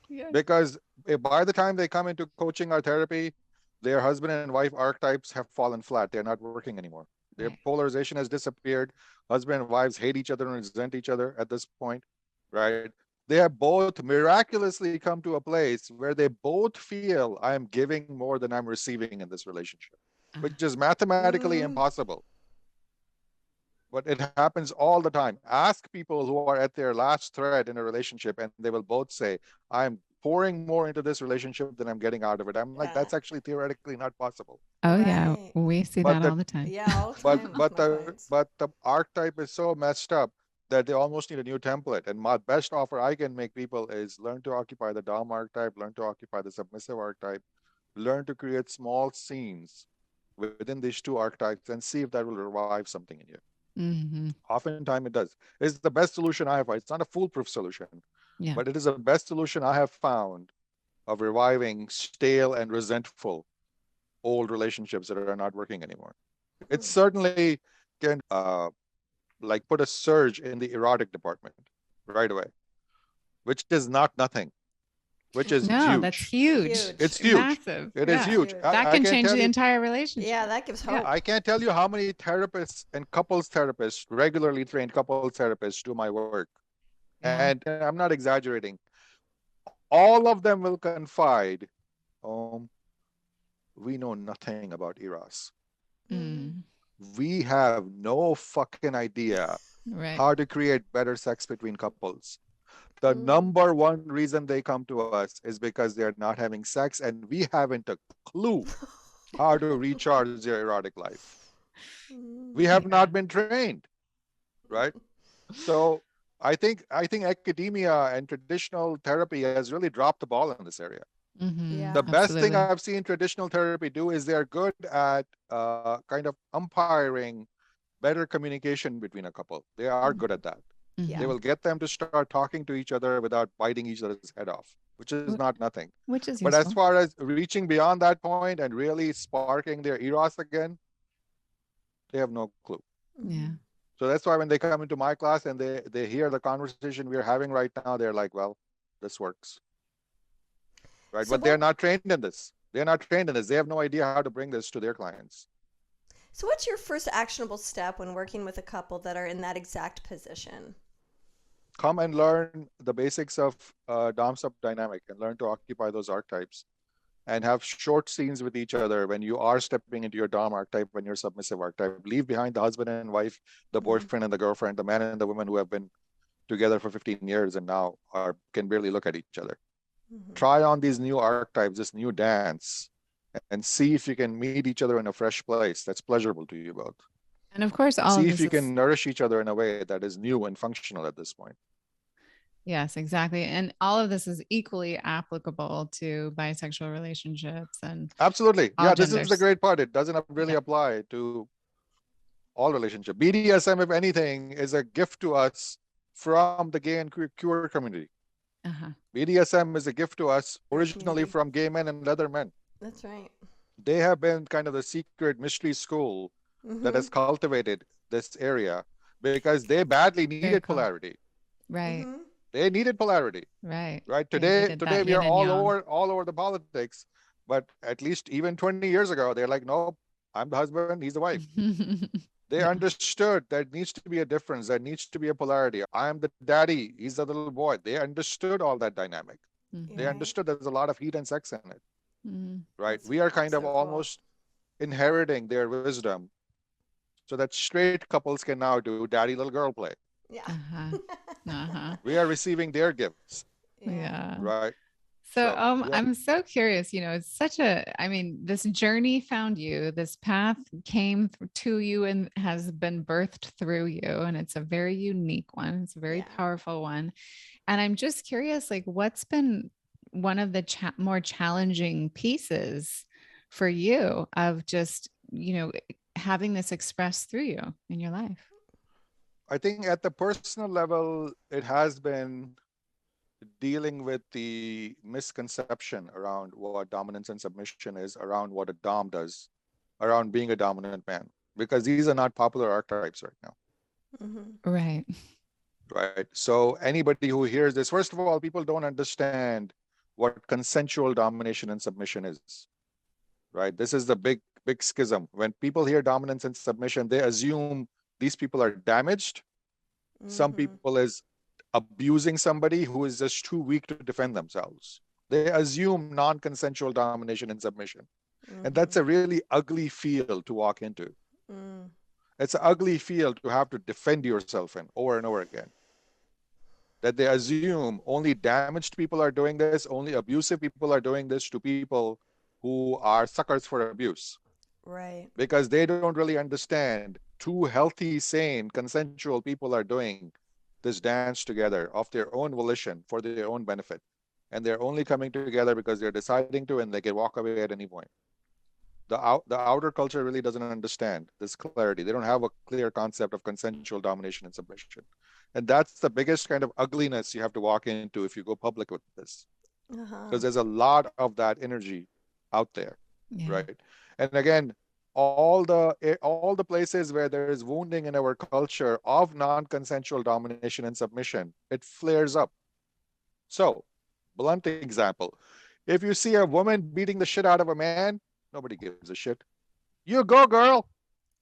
Yes. Because by the time they come into coaching or therapy, their husband and wife archetypes have fallen flat. They're not working anymore. Their Right. polarization has disappeared. Husband and wives hate each other and resent each other at this point, right? They have both miraculously come to a place where they both feel I am giving more than I'm receiving in this relationship, which is mathematically impossible. But it happens all the time. Ask people who are at their last thread in a relationship, and they will both say, I'm pouring more into this relationship than I'm getting out of it. I'm like, that's actually theoretically not possible. Oh yeah, Right. we see But that all the the time. Yeah, all the but time with but my the clients. but the archetype is so messed up that they almost need a new template. And my best offer I can make people is learn to occupy the dom archetype, learn to occupy the submissive archetype, learn to create small scenes within these two archetypes and see if that will revive something in you. Mm-hmm. Oftentimes it does. It's the best solution I have. It's not a foolproof solution, Yeah. but it is the best solution I have found of reviving stale and resentful old relationships that are not working anymore. It certainly can like put a surge in the erotic department right away, which is not nothing, which is No, that's huge. huge. Huge. It's huge. Massive. It is Yeah. huge. Huge. That I can can change tell the you, entire relationship. Yeah, that gives Yeah. hope. I can't tell you how many therapists and couples therapists, regularly trained couples therapists, do my work. Yeah. And I'm not exaggerating. All of them will confide, we know nothing about Eros. Mm. We have no fucking idea Right. how to create better sex between couples. The number one reason they come to us is because they're not having sex, and we haven't a clue how to recharge their erotic life. We have not been trained, right? So I think academia and traditional therapy has really dropped the ball in this area. Mm-hmm. Yeah. The best thing Absolutely. I've seen traditional therapy do is they're good at kind of umpiring better communication between a couple. They are good at that. Mm-hmm. They will get them to start talking to each other without biting each other's head off, which is not nothing. Which is But as useful. far as reaching beyond that point and really sparking their eros again, they have no clue. Yeah. So that's why when they come into my class and they hear the conversation we're having right now, they're like, well, this works. Right? So But they're what not trained in this. They're not trained in this. They have no idea how to bring this to their clients. so what's your first actionable step when working with a couple that are in that exact position? Come and learn the basics of Dom sub dynamic and learn to occupy those archetypes and have short scenes with each other when you are stepping into your Dom archetype, when you're submissive archetype. Leave behind the husband and wife, the boyfriend and the girlfriend, the man and the woman who have been together for 15 years and now can barely look at each other. Try on these new archetypes, this new dance, and see if you can meet each other in a fresh place that's pleasurable to you both. And of course, all See of if this you is, can nourish each other in a way that is new and functional at this point. yes, exactly. And all of this is equally applicable to bisexual relationships and Absolutely. all Yeah, this is the genders. great part. It doesn't really Yeah. apply to all relationships. BDSM, if anything, is a gift to us from the gay and queer community. Uh-huh. BDSM is a gift to us originally community. from gay men and leather men. That's right. They have been kind of the secret mystery school that has cultivated this area because they badly Very needed cool. polarity. Right. They needed polarity. Right. Right. They Today needed that we are yin and yang. all over the politics, But at least even 20 years ago, they're like, nope, I'm the husband, he's the wife. They Yeah. understood there needs to be a difference, there needs to be a polarity. I'm the daddy, he's the little boy. They understood all that dynamic. They Mhm. Right. understood there's a lot of heat and sex in it, Mhm. right? That's We are kind of so cool. almost inheriting their wisdom so that straight couples can now do daddy little girl play. Yeah. Uh-huh. Uh-huh. We are receiving their gifts, Yeah. Yeah. right? So, So, yeah, I'm so curious, it's such I mean, this journey found you, this path came to you and has been birthed through you, and it's a very unique one. It's a very Yeah. powerful one. And I'm just curious, like, what's been one of the more challenging pieces for you of just, having this expressed through you in your life? I think at the personal level, it has been dealing with the misconception around what dominance and submission is, around what a Dom does, around being a dominant man, because these are not popular archetypes right now, Mm-hmm. Right. right? So anybody who hears this, first of all, people don't understand what consensual domination and submission is, right? This is the big schism. When people hear dominance and submission, they assume these people are damaged. Some Mm-hmm. people is abusing somebody who is just too weak to defend themselves. They assume non-consensual domination and submission. And that's Mm-hmm. a really ugly field to walk into. Mm. It's an ugly field to have to defend yourself in over and over again. That they assume only damaged people are doing this, only abusive people are doing this to people who are suckers for abuse. Right. Because they don't really understand two healthy, sane, consensual people are doing this dance together of their own volition for their own benefit. And they're only coming together because they're deciding to, and they can walk away at any point. The outer culture really doesn't understand this clarity. They don't have a clear concept of consensual domination and submission. And that's the biggest kind of ugliness you have to walk into if you go public with this, Uh-huh. because there's a lot of that energy out there, Yeah. right? And again, all the places where there is wounding in our culture of non-consensual domination and submission, it flares up. So, blunt example, if you see a woman beating the shit out of a man, nobody gives a shit. You go, girl.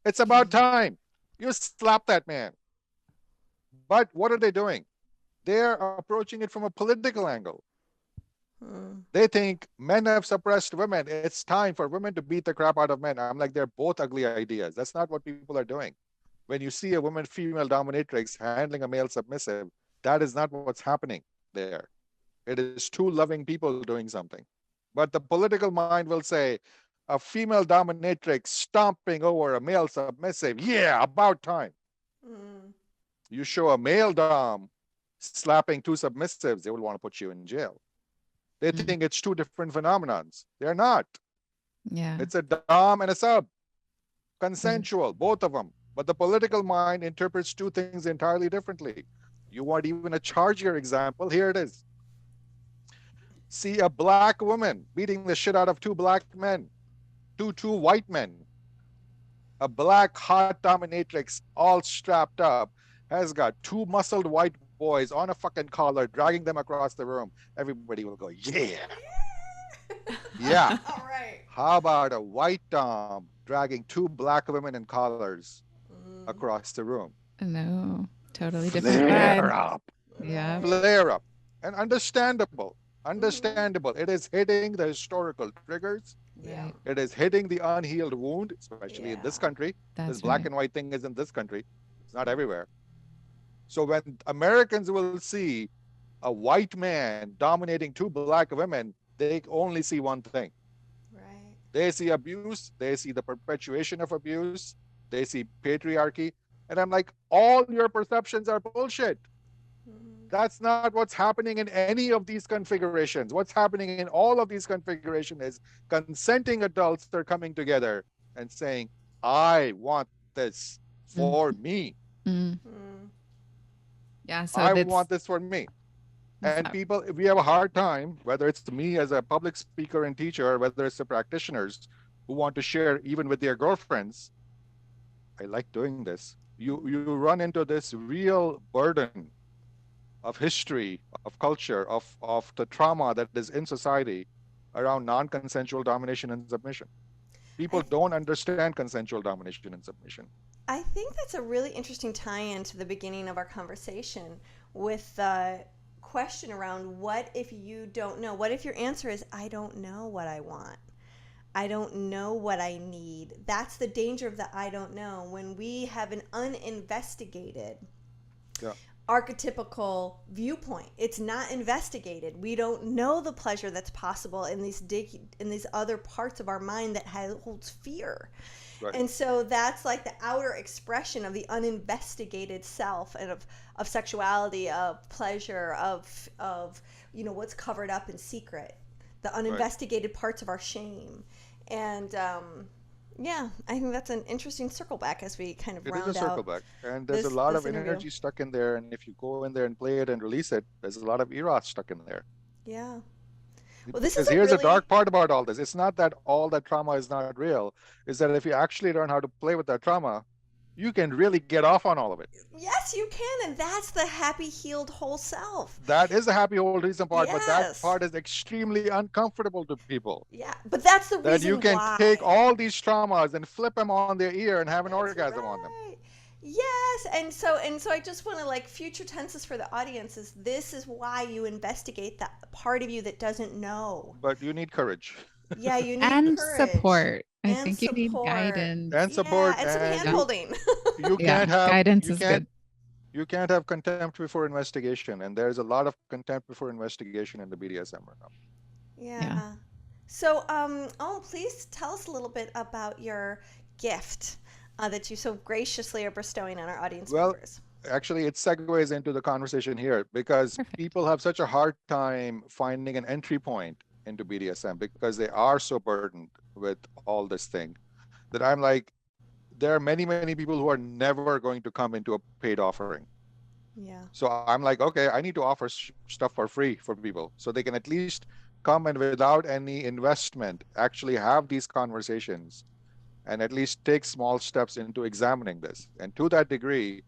It's about time. You slap that man. But what are they doing? They're approaching it from a political angle. Mm. They think men have suppressed women. It's time for women to beat the crap out of men. I'm like, they're both ugly ideas. That's not what people are doing. When you see a woman female dominatrix handling a male submissive, that is not what's happening there. It is two loving people doing something. But the political mind will say, a female dominatrix stomping over a male submissive. Yeah, about time. Mm. You show a male dom slapping two submissives, they will want to put you in jail. They think Mm. it's two different phenomenons. They're not. Yeah. It's a dom and a sub, Mm. consensual, both of them. But the political mind interprets two things entirely differently. You want even a chargier example? Here it is. See a black woman beating the shit out of two black men, two white men. A black hot dominatrix, all strapped up, has got two muscled white boys on a fucking collar, dragging them across the room. Everybody will go, yeah, yeah. All right. How about a white dom dragging two black women in collars Mm. across the room? No, totally different Flare vibe. up, Yeah. Right. flare up. And understandable, Mm-hmm. understandable. It is hitting the historical triggers. Yeah. Right. It is hitting the unhealed wound, especially in this Yeah. country. This That's black right. and white thing is in this country. It's not everywhere. So when Americans will see a white man dominating two black women, they only see one thing. Right. They see abuse, they see the perpetuation of abuse, they see patriarchy. And I'm like, all your perceptions are bullshit. Mm. That's not what's happening in any of these configurations. What's happening in all of these configurations is consenting adults are coming together and saying, I want this Mm. for me. Mm. Mm. Yeah. So I want that's this for me. And so. people, we have a hard time, whether it's me as a public speaker and teacher, or whether it's the practitioners who want to share even with their girlfriends. I like doing this. You run into this real burden of history, of culture, of the trauma that is in society. around non-consensual domination and submission. People I don't understand consensual domination and submission. I think that's a really interesting tie-in to the beginning of our conversation with the question around what if you don't know? What if your answer is I don't know what I want? I don't know what I need. That's the danger of the I don't know. When we have an uninvestigated Yeah, archetypical viewpoint, it's not investigated. We don't know the pleasure that's possible in these other parts of our mind that holds fear. right, And so that's like the outer expression of the uninvestigated self and of sexuality, of pleasure, of what's covered up in secret, the right. uninvestigated parts of our shame. And yeah, I think that's an interesting circle back as we kind of It is a round circle out back. And there's a this lot this of interview. energy stuck in there. And if you go in there and play it and release it, there's a lot of eros stuck in there. Yeah. Well, this is Because a here's the really dark part about all this. It's not that all that trauma is not real. It's that if you actually learn how to play with that trauma, you can really get off on all of it. yes, you can, and that's the happy, healed, whole self. That is the happy old reason part, but that Yes. part is extremely uncomfortable to people. Yeah, but that's the That you reason can take why. all these traumas and flip them on their ear and have an That's orgasm on them. right. Yes, and so I just want to like future tenses for the audience is this is why you investigate that part of you that doesn't know. But you need courage Yeah, you need And courage support. I and think you need support. guidance. and Yeah, support, and some hand and Yeah. holding. you Yeah. can't have Guidance you is can't good. you can't have contempt before investigation, and there's a lot of contempt before investigation in the BDSM realm. Yeah. Yeah. So, please tell us a little bit about your gift that you so graciously are bestowing on our audience Well, members. actually, it segues into the conversation here because Perfect. people have such a hard time finding an entry point into BDSM because they are so burdened with all this thing that I'm like, there are many, many people who are never going to come into a paid offering. Yeah. So I'm like, okay, I need to offer stuff for free for people so they can at least come and without any investment actually have these conversations and at least take small steps into examining this. And to that degree,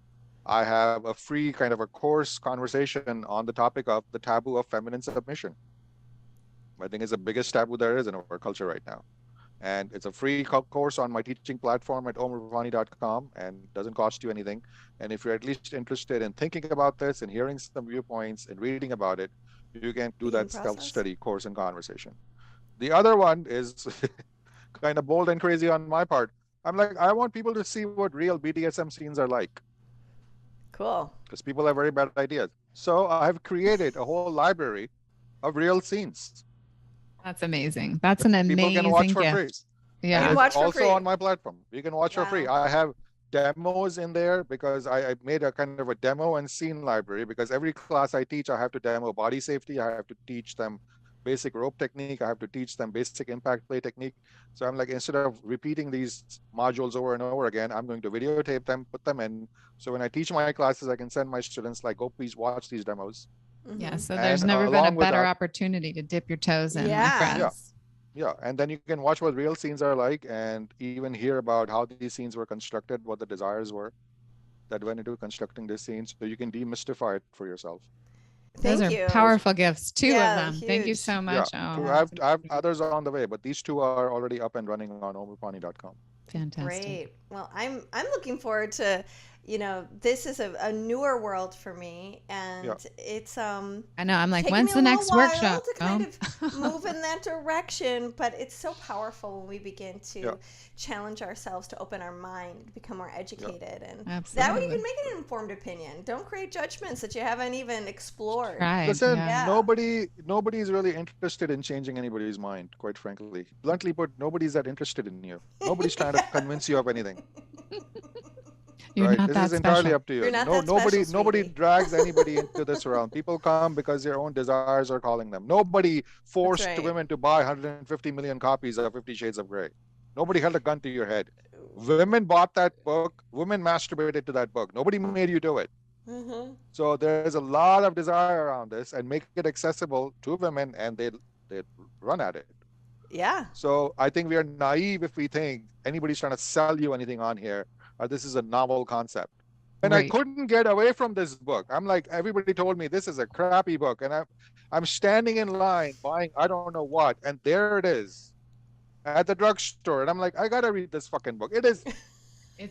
I have a free kind of a course conversation on the topic of the taboo of feminine submission. I think it's the biggest taboo there is in our culture right now. And it's a free course on my teaching platform at omrupani.com and doesn't cost you anything. And if you're at least interested in thinking about this and hearing some viewpoints and reading about it, you can do Begin that process. self-study course and conversation. The other one is kind of bold and crazy on my part. I'm like, I want people to see what real BDSM scenes are like Cool. because people have very bad ideas. So I've created a whole library of real scenes That's amazing. That's an that people can watch amazing for free. gift. And You can Yeah. it's watch for also free. on my platform. You can watch for free. Wow. I have demos in there because I made a kind of a demo and scene library because every class I teach, I have to demo body safety. I have to teach them basic rope technique. I have to teach them basic impact play technique. So I'm like, instead of repeating these modules over and over again, I'm going to videotape them, put them in. So when I teach my classes, I can send my students like, go please watch these demos. Yeah. Mm-hmm. So there's And never been a along with better that, opportunity to dip your toes in, my Yeah. yeah, friends. yeah, and then you can watch what real scenes are like and even hear about how these scenes were constructed, what the desires were that went into constructing this scene, so you can demystify it for yourself. Those Thank are you. powerful gifts, two of Yeah, them. Thank you huge. so Yeah, much. Oh, true. I have others on the way, but these two are already up and running on omrupani.com. fantastic. Great. Well, I'm looking forward to, this is a newer world for me, and Yeah, it's I know. I'm like, taken when's me a the little next while workshop? to kind of move in that direction, but it's so powerful when we begin yeah, to challenge ourselves to open our mind, become more yeah. educated, and that way you Absolutely. can make an informed opinion. Don't create judgments that you haven't even explored. Tried. Listen, Yeah. Yeah. nobody is really interested in changing anybody's mind, quite frankly. Bluntly put, nobody's that interested in you. Nobody's trying to Yeah. convince you of anything. You're Right, not this is that entirely special. up to You're you. not No, that special, nobody sweetie. drags anybody into this realm. People come because their own desires are calling them. Nobody That's forced right. women to buy 150 million copies of 50 Shades of Grey. Nobody held a gun to your head. Women bought that book. Women masturbated to that book. Nobody made you do it. Mm-hmm. So there's a lot of desire around this, and make it accessible to women, and they run at it. Yeah. So I think we are naive if we think anybody's trying to sell you anything on here, or this is a novel concept. And I Right. couldn't get away from this book. I'm like, everybody told me this is a crappy book. And I'm standing in line buying I don't know what. And there it is at the drugstore. And I'm like, I gotta read this fucking book. It's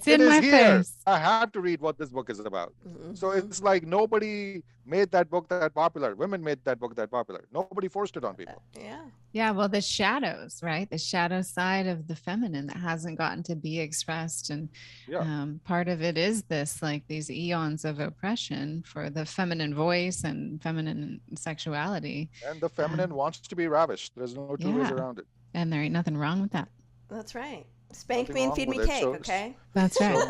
It in is my here. face. I have to read what this book is about. So Mhm. it's like nobody made that book that popular. Women made that book that popular. Nobody forced it on people. Yeah. Yeah, well, the shadows, right? The shadow side of the feminine that hasn't gotten to be expressed. And Yeah. part of it is this, like these eons of oppression for the feminine voice and feminine sexuality. And the Uh, feminine wants to be ravished. There's no two ways yeah. around it. And there ain't nothing wrong with that. That's right. Spank Nothing me and wrong feed me with it. cake, okay? That's right. So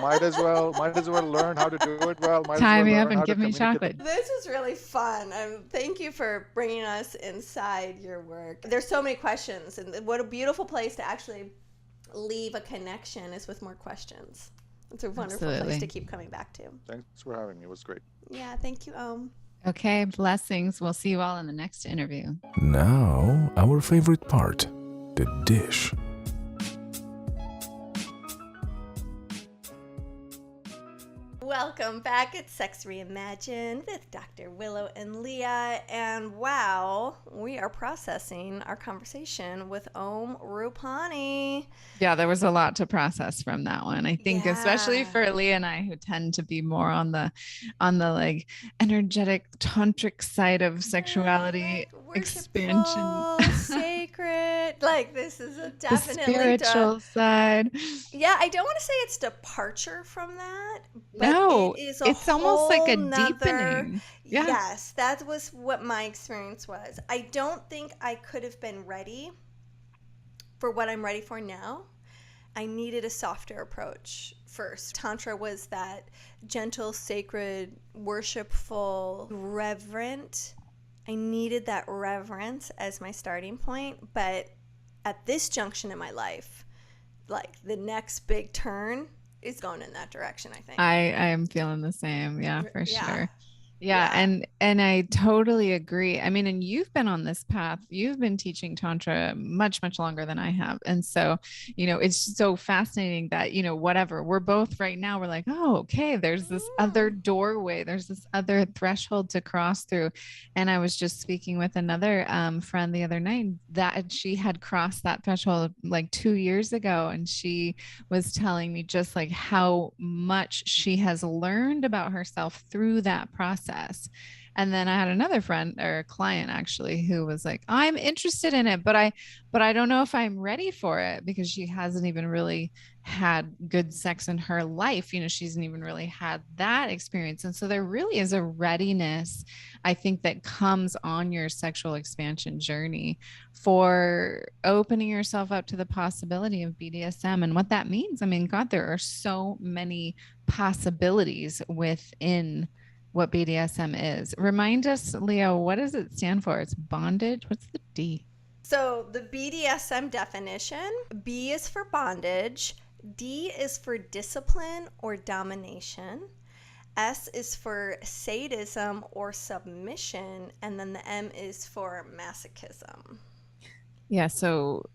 might as well learn how to do it well. Might as Tie well me up learn and how to give me communicate chocolate. This was really fun. Thank you for bringing us inside your work. There's so many questions, and what a beautiful place to actually leave a connection is with more questions. It's a wonderful place Absolutely. to keep coming back to. Thanks for having me. It was great. Yeah, thank you, Om. Okay, blessings. We'll see you all in the next interview. Now, our favorite part, the dish. Welcome back. It's Sex Reimagined with Dr. Willow and Leah. And wow, we are processing our conversation with Om Rupani. Yeah, there was a lot to process from that one. I think especially Yeah. for Leah and I, who tend to be more on the like energetic tantric side of sexuality Like, expansion. worshipful, sacred. Like, this is a The definitely spiritual side. yeah, I don't want to say it's departure from that, but No, it is a it's almost like a whole nother. deepening. Yeah. Yes, that was what my experience was. I don't think I could have been ready for what I'm ready for now. I needed a softer approach first. Tantra was that gentle, sacred, worshipful, reverent. I needed that reverence as my starting point, but at this junction in my life, like the next big turn is going in that direction, I think. I am feeling the same. Yeah, for Yeah. sure. Yeah, and I totally agree. I mean, and you've been on this path. You've been teaching tantra much longer than I have. And so, it's so fascinating that, whatever, we're both right now, we're like, oh, okay, there's this other doorway, there's this other threshold to cross through. And I was just speaking with another friend the other night that she had crossed that threshold like 2 years ago, and she was telling me just like how much she has learned about herself through that process. And then I had another friend or a client actually who was like, I'm interested in it, but I don't know if I'm ready for it, because she hasn't even really had good sex in her life. She hasn't even really had that experience. And so there really is a readiness, I think, that comes on your sexual expansion journey for opening yourself up to the possibility of BDSM and what that means. I mean, God, there are so many possibilities within what BDSM is. Remind us, Leo, what does it stand for? It's bondage. What's the D? So the BDSM definition, B is for bondage, D is for discipline or domination, S is for sadism or submission, and then the M is for masochism. Yeah, so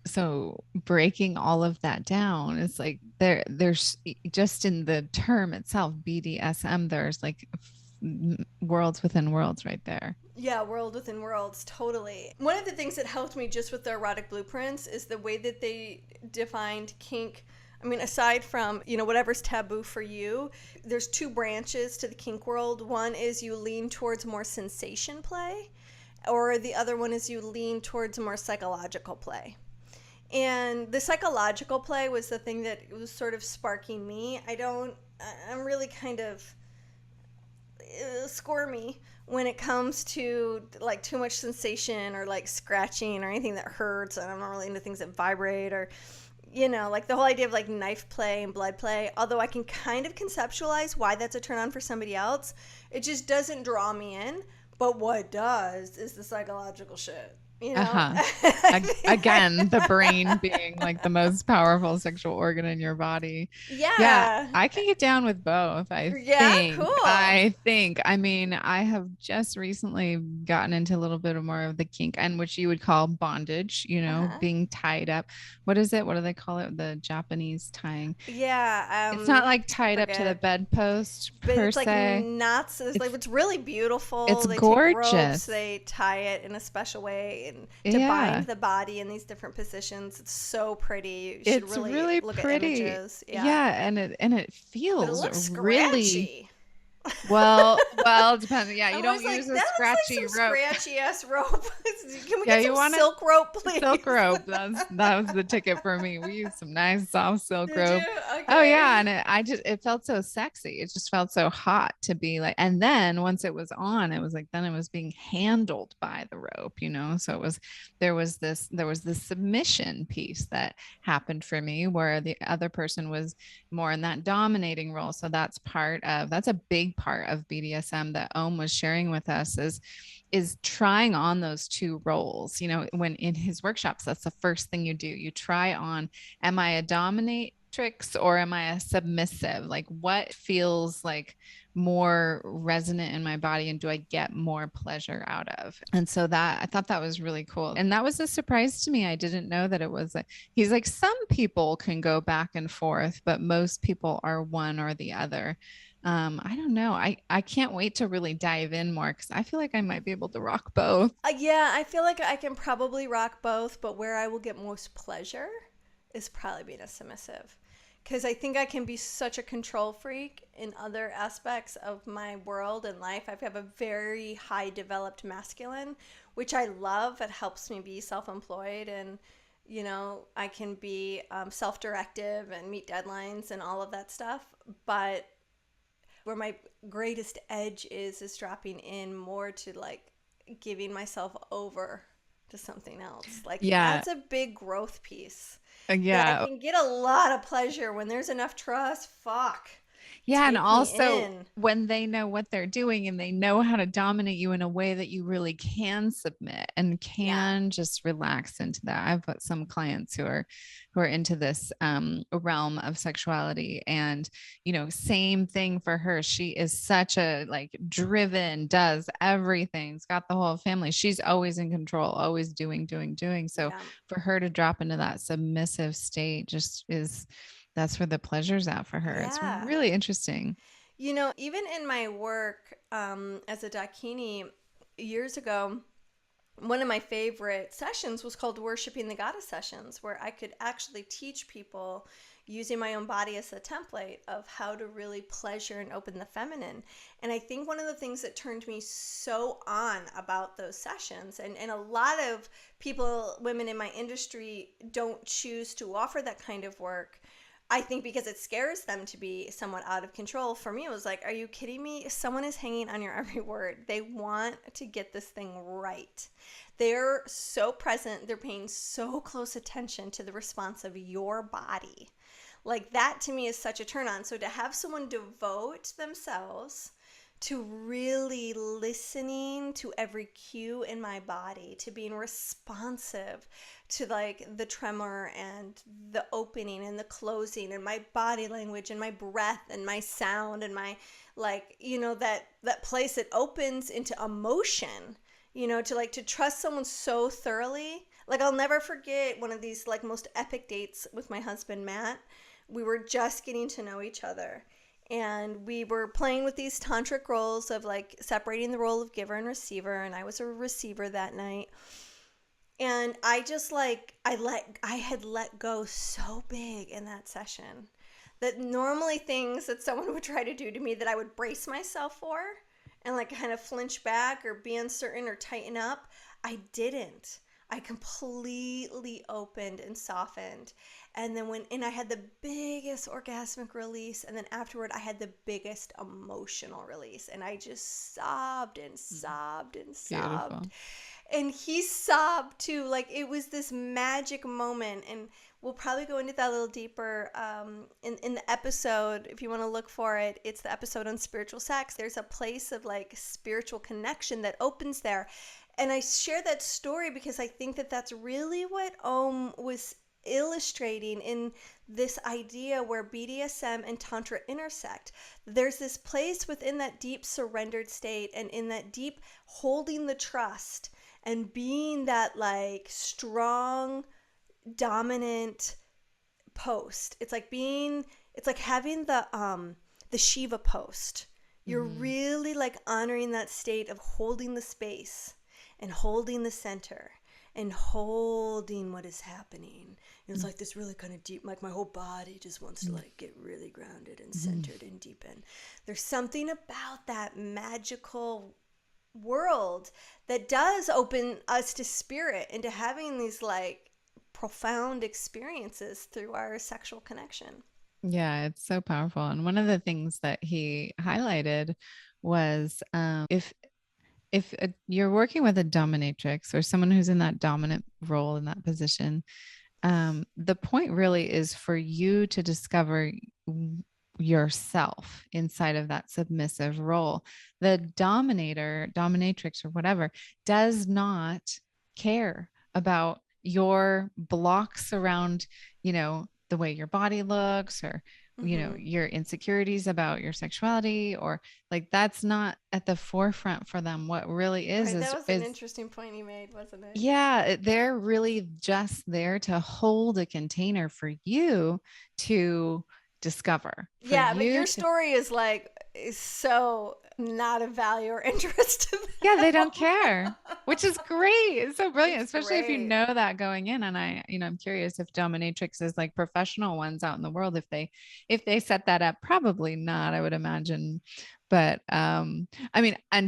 breaking all of that down is like there's just in the term itself, BDSM, there's like worlds within worlds right there. Yeah, world within worlds, totally. One of the things that helped me just with the erotic blueprints is the way that they defined kink. I mean, aside from, whatever's taboo for you, there's two branches to the kink world. One is you lean towards more sensation play, or the other one is you lean towards more psychological play. And the psychological play was the thing that was sort of sparking me. I'm really kind of squirmy when it comes to like too much sensation or like scratching or anything that hurts. And I'm not really into things that vibrate or, like the whole idea of like knife play and blood play. Although I can kind of conceptualize why that's a turn on for somebody else, it just doesn't draw me in. But what does is the psychological shit. you know? Uh-huh. I think Again, the brain being like the most powerful sexual organ in your body. Yeah, yeah. I can get down with both. I Yeah, think. cool. I think. I mean, I have just recently gotten into a little bit of more of the kink and which you would call bondage, Uh-huh. being tied up. What is it? What do they call it? The Japanese tying. Yeah, It's not like I tied up to the forget. bedpost But per it's like se. knots. It's like It's it's really it's beautiful. They take ropes, gorgeous. they tie it in a special way, and to bind Yeah. the body in these different positions. It's so pretty. You should It's really really look at pretty. images. Yeah, Yeah, and it but it feels looks really scratchy. well, it depends. Yeah, you I'm don't always use like, a that looks like scratchy some rope. scratchy ass rope. Can we Yeah, get you some want a silk rope, please? silk rope. That was the ticket for me. We used some nice soft silk Did you? rope. Oh yeah, Okay. and it felt so sexy. It just felt so hot to be like. And then once it was on, it was like then it was being handled by the rope. So it was there was this submission piece that happened for me where the other person was more in that dominating role. So that's a big part of BDSM that Om was sharing with us is trying on those two roles. When in his workshops, that's the first thing you do. You try on, am I a dominatrix or am I a submissive? Like what feels like more resonant in my body and do I get more pleasure out of? And so that I thought that was really cool. And that was a surprise to me. I didn't know that it was he's like some people can go back and forth, but most people are one or the other. I don't know. I can't wait to really dive in more because I feel like I might be able to rock both. Yeah, I feel like I can probably rock both, but where I will get most pleasure is probably being a submissive. Because I think I can be such a control freak in other aspects of my world and life. I have a very high developed masculine, which I love. It helps me be self employed and, I can be self directive and meet deadlines and all of that stuff. But where my greatest edge is dropping in more to like giving myself over to something else. Like Yeah. that's a big growth piece that I Yeah. can get a lot of pleasure when there's enough trust. Fuck. Yeah. And Take me also in. when they know what they're doing and they know how to dominate you in a way that you really can submit and Yeah. can just relax into that. I've got some clients who are into this realm of sexuality and same thing for her. She is such a like driven, does everything's got the whole family. She's always in control, always doing. So Yeah. for her to drop into that submissive state just is that's where the pleasure's at for her. It's Yeah. really interesting. Even in my work as a Dakini years ago, one of my favorite sessions was called Worshiping the Goddess Sessions, where I could actually teach people using my own body as a template of how to really pleasure and open the feminine. And I think one of the things that turned me so on about those sessions, and a lot of people, women in my industry, don't choose to offer that kind of work. I think because it scares them to be somewhat out of control. For me, it was like, are you kidding me? Someone is hanging on your every word. They want to get this thing right. They're so present. They're paying so close attention to the response of your body. Like that to me is such a turn on. So to have someone devote themselves to really listening to every cue in my body, to being responsive to like the tremor and the opening and the closing and my body language and my breath and my sound and my that place that opens into emotion, to trust someone so thoroughly. Like I'll never forget one of these like most epic dates with my husband Matt. We were just getting to know each other. And we were playing with these tantric roles of like separating the role of giver and receiver. And I was a receiver that night. And I just like, I had let go so big in that session that normally things that someone would try to do to me that I would brace myself for and like kind of flinch back or be uncertain or tighten up, I didn't. I completely opened and softened. And then I had the biggest orgasmic release. And then afterward, I had the biggest emotional release. And I just sobbed and sobbed and sobbed. Beautiful. And he sobbed too. Like it was this magic moment. And we'll probably go into that a little deeper in the episode. If you want to look for it, it's the episode on spiritual sex. There's a place of like spiritual connection that opens there. And I share that story because I think that that's really what Om was illustrating in this idea where BDSM and Tantra intersect. There's this place within that deep surrendered state and in that deep holding the trust and being that like strong, dominant post. It's like having the Shiva post. You're really like honoring that state of holding the space and holding the center and holding what is happening. And it's like this really kind of deep, like my whole body just wants to like get really grounded and centered and deepen. There's something about that magical world that does open us to spirit and to having these like profound experiences through our sexual connection. Yeah, it's so powerful. And one of the things that he highlighted was if you're working with a dominatrix or someone who's in that dominant role in that position, the point really is for you to discover yourself inside of that submissive role. The dominatrix or whatever does not care about your blocks around, the way your body looks or, your insecurities about your sexuality, or like, that's not at the forefront for them. What really is, that was an interesting point you made, wasn't it? Yeah. They're really just there to hold a container for you to discover. Yeah, but your story is so not of value or interest to them. Yeah, they don't care, which is great. It's so brilliant, especially if you know that going in. And I'm curious if dominatrixes, like professional ones out in the world, if they set that up, probably not, I would imagine. But and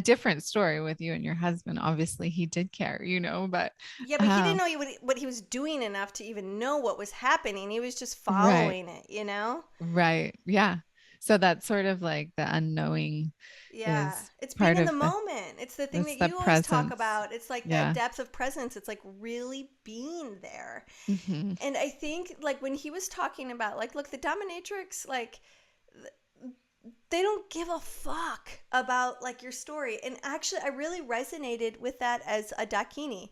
different story with you and your husband. Obviously, he did care, but yeah, but he didn't know what he was doing enough to even know what was happening. He was just following it, Right. Yeah. So that's sort of like the unknowing. Yeah, it's being in the moment. It's the thing that you always talk about. It's like that depth of presence. It's like really being there. Mm-hmm. And I think like when he was talking about like, look, the dominatrix, like they don't give a fuck about like your story. And actually, I really resonated with that as a dakini.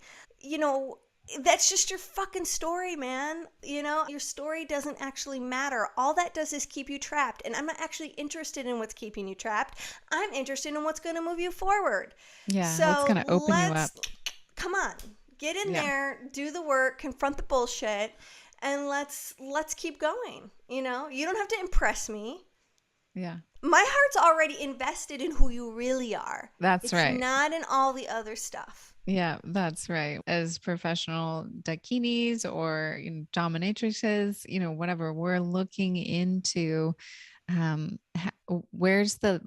That's just your fucking story, man. Your story doesn't actually matter. All that does is keep you trapped. And I'm not actually interested in what's keeping you trapped. I'm interested in what's going to move you forward. Yeah, so what's going to open you up. Come on, get in there, do the work, confront the bullshit, and let's keep going. You don't have to impress me. Yeah. My heart's already invested in who you really are. It's right. It's not in all the other stuff. Yeah, that's right. As professional dakinis or dominatrixes, whatever, we're looking into where's the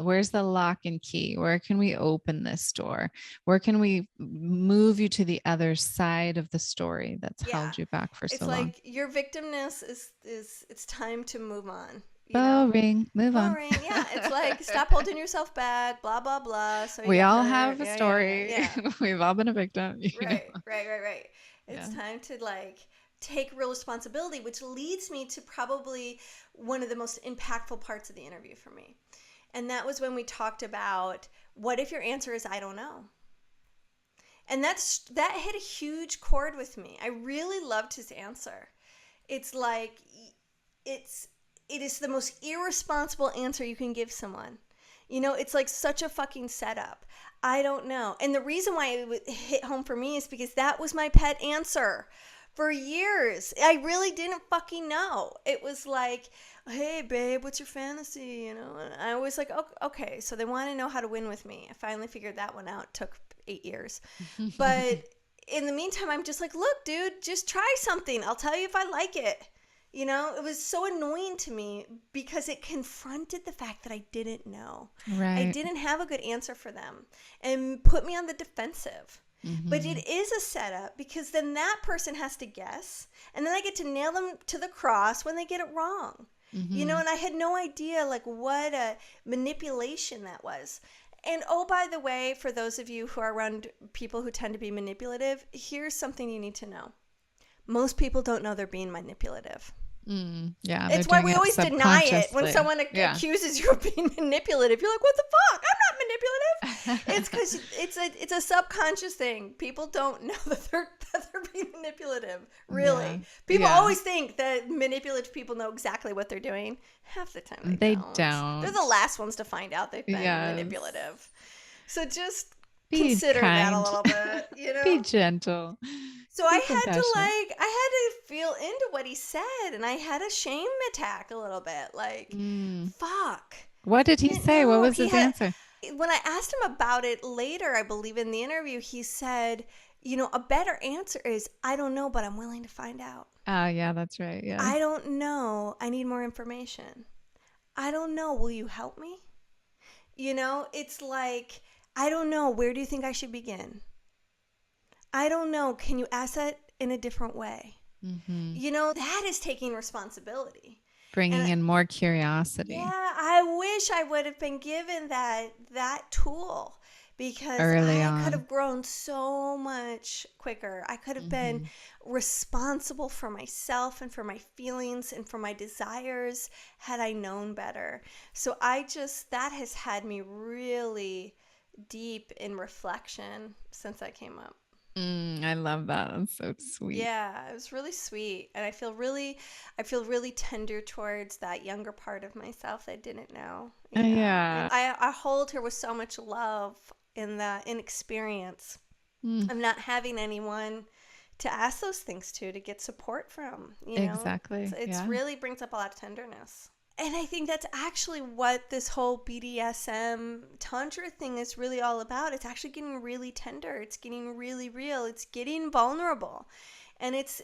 lock and key? Where can we open this door? Where can we move you to the other side of the story that's held you back for so long? It's like your victimness is it's time to move on. Boring. Move on. Yeah, it's like stop holding yourself back. Blah blah blah. So we all have a story. Yeah. We've all been a victim. Right. It's time to like take real responsibility, which leads me to probably one of the most impactful parts of the interview for me, and that was when we talked about what if your answer is I don't know, and that hit a huge chord with me. I really loved his answer. It's like it is the most irresponsible answer you can give someone. It's like such a fucking setup. I don't know. And the reason why it hit home for me is because that was my pet answer for years. I really didn't fucking know. It was like, hey, babe, what's your fantasy? And I was like, okay, so they want to know how to win with me. I finally figured that one out. It took 8 years. But in the meantime, I'm just like, look, dude, just try something. I'll tell you if I like it. It was so annoying to me because it confronted the fact that I didn't know. Right. I didn't have a good answer for them and put me on the defensive. Mm-hmm. But it is a setup because then that person has to guess and then I get to nail them to the cross when they get it wrong. Mm-hmm. And I had no idea like what a manipulation that was. And oh, by the way, for those of you who are around people who tend to be manipulative, here's something you need to know. Most people don't know they're being manipulative. Yeah, it's why we always deny it when someone accuses you of being manipulative. You're like, what the fuck? I'm not It's because it's a subconscious thing. People don't know that they're being manipulative. Really, Yeah. people Yeah. always think that manipulative people know exactly what they're doing. Half the time They don't. don't. They're the last ones to find out they've been Yes. manipulative. So just Be consider that a kind. little bit, you know. Be gentle. So I Be had to compassionate. I had to feel into what he said, and I had a shame attack a little bit, like, Mm. fuck. What did he You say? What know, was his answer? when I asked him about it later, I believe in the interview, he said, you know, a better answer is, I don't know, but I'm willing to find out. Oh, yeah, that's right. Yeah. I don't know. I need more information. I don't know. Will you help me? You know, it's like, I don't know. Where do you think I should begin? I don't know. Can you ask that in a different way? Mm-hmm. You know, that is taking responsibility. Bringing And in more curiosity yeah, I wish I would have been given that tool, because early I could on. have grown so much quicker. I could have been Mm-hmm. responsible for myself and for my feelings and for my desires had I known better. So that has had me really deep in reflection since that came up. I love that. That's so sweet. Yeah, it was really sweet, and I feel really tender towards that younger part of myself that I didn't know. You know? Yeah. And I hold her with so much love in that inexperience of not having anyone to ask those things to get support from. You know, Exactly. it's Yeah. really brings up a lot of tenderness. And I think that's actually what this whole BDSM Tantra thing is really all about. It's actually getting really tender. It's getting really real. It's getting vulnerable. And it's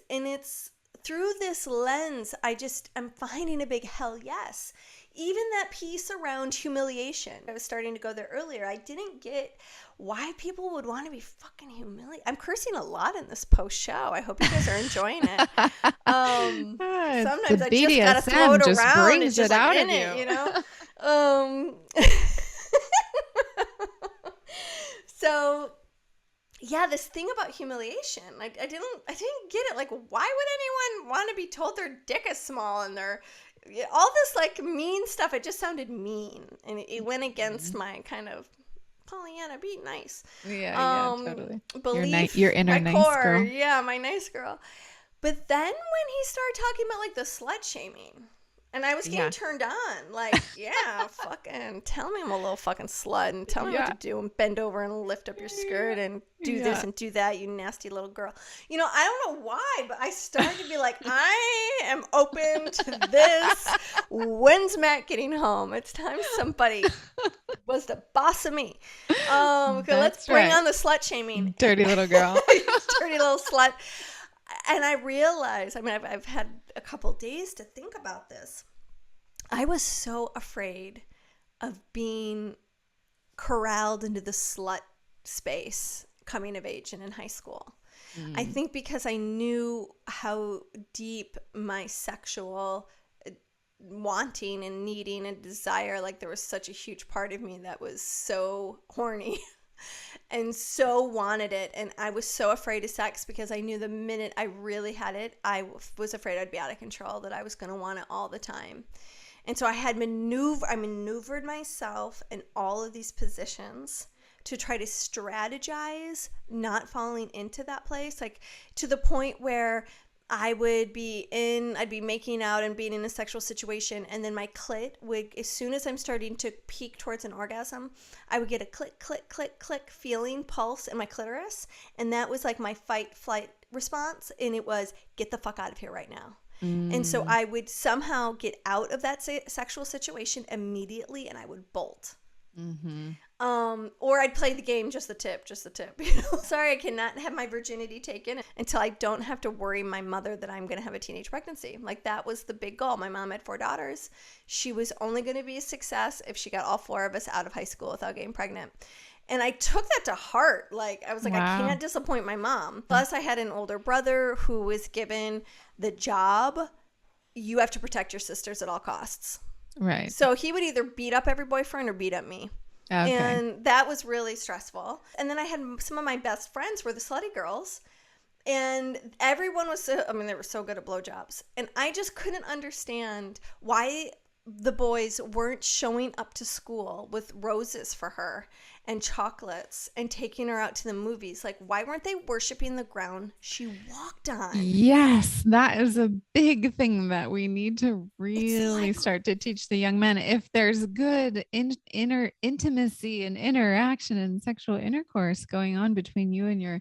through this lens, I'm finding a big hell yes. Even that piece around humiliation. I was starting to go there earlier. I didn't get why people would want to be fucking humiliated. I'm cursing a lot in this post show. I hope you guys are enjoying it. Sometimes the I just gotta throw it just around. brings It's just it like out in of it, you. you know. So yeah, this thing about humiliation, I didn't get it. Like, why would anyone want to be told their dick is small and their all this like mean stuff? It just sounded mean, and it went against my kind of Pollyanna, be nice. Yeah, totally. Belief, Your inner my nice core, girl. yeah, my nice girl. But then when he started talking about like the slut shaming, and I was getting turned on, like, yeah, fucking tell me I'm a little fucking slut, and tell me what to do, and bend over and lift up your skirt and do this and do that, you nasty little girl. You know, I don't know why, but I started to be like, I am open to this. When's Matt getting home? It's time somebody was the boss of me. Okay, let's bring on the slut shaming. Dirty little girl. Dirty little slut. And I realized, I mean, I've had a couple days to think about this. I was so afraid of being corralled into the slut space coming of age and in high school. I think because I knew how deep my sexual wanting and needing and desire, like there was such a huge part of me that was so horny and so wanted it, and I was so afraid of sex because I knew the minute I really had it, I was afraid I'd be out of control, that I was going to want it all the time. And so I maneuvered myself in all of these positions to try to strategize not falling into that place, like to the point where I'd be making out and being in a sexual situation, and then my clit would, as soon as I'm starting to peak towards an orgasm, I would get a click, click, click, click feeling pulse in my clitoris, and that was like my fight, flight response, and it was, get the fuck out of here right now. And so I would somehow get out of that sexual situation immediately, and I would bolt. Or I'd play the game, just the tip, you know? Sorry, I cannot have my virginity taken until I don't have to worry my mother that I'm going to have a teenage pregnancy. Like, that was the big goal. My mom had 4 daughters. She was only going to be a success if she got all 4 of us out of high school without getting pregnant. And I took that to heart. Like, I was like, I can't disappoint my mom. Plus, I had an older brother who was given the job, you have to protect your sisters at all costs. Right. So he would either beat up every boyfriend or beat up me. Okay. And that was really stressful. And then I had some of my best friends were the slutty girls. And everyone was they were so good at blowjobs. And I just couldn't understand why the boys weren't showing up to school with roses for her and chocolates and taking her out to the movies. Like, why weren't they worshiping the ground she walked on? Yes, that is a big thing that we need to really like- start to teach the young men. If there's good inner intimacy and interaction and sexual intercourse going on between you and your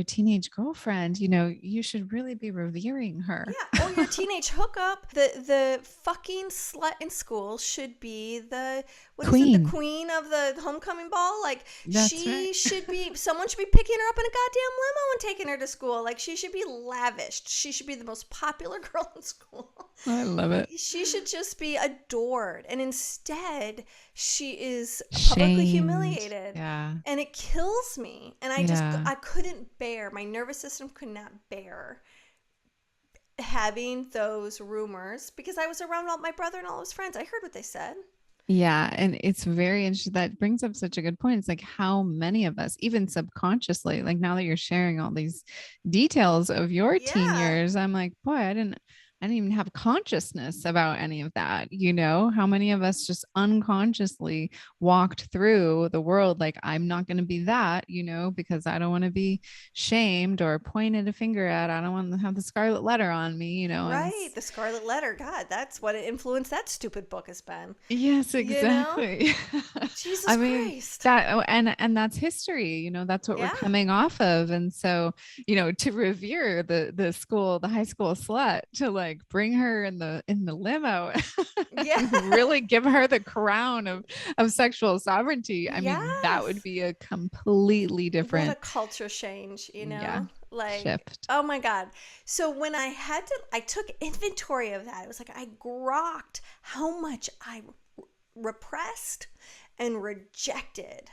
teenage girlfriend, you know, you should really be revering her. Yeah, or your teenage hookup. The fucking slut in school should be the Queen. the queen of the homecoming ball. Like, That's she right. should be. Someone should be picking her up in a goddamn limo and taking her to school. Like, she should be lavished. She should be the most popular girl in school. I love it. She should just be adored, and instead she is publicly Shamed. humiliated. Yeah. And it kills me. And I couldn't bear, my nervous system could not bear having those rumors, because I was around all my brother and all his friends. I heard what they said. Yeah. And it's very interesting. That brings up such a good point. It's like how many of us, even subconsciously, like now that you're sharing all these details of your teen years, I'm like, boy, I didn't even have consciousness about any of that. You know, how many of us just unconsciously walked through the world like, I'm not going to be that, you know, because I don't want to be shamed or pointed a finger at. I don't want to have the scarlet letter on me, you know. Right. The scarlet letter. God, that's what influenced that stupid book has been. Yes, exactly. You know? Jesus Christ. And that's history, you know, that's what we're coming off of. And so, you know, to revere the high school slut, to like bring her in the limo, really give her the crown of sexual sovereignty. I mean, that would be a completely different, what a culture change, you know. Yeah. Like, shift. Oh my God. So when I took inventory of that. It was like I grokked how much I repressed and rejected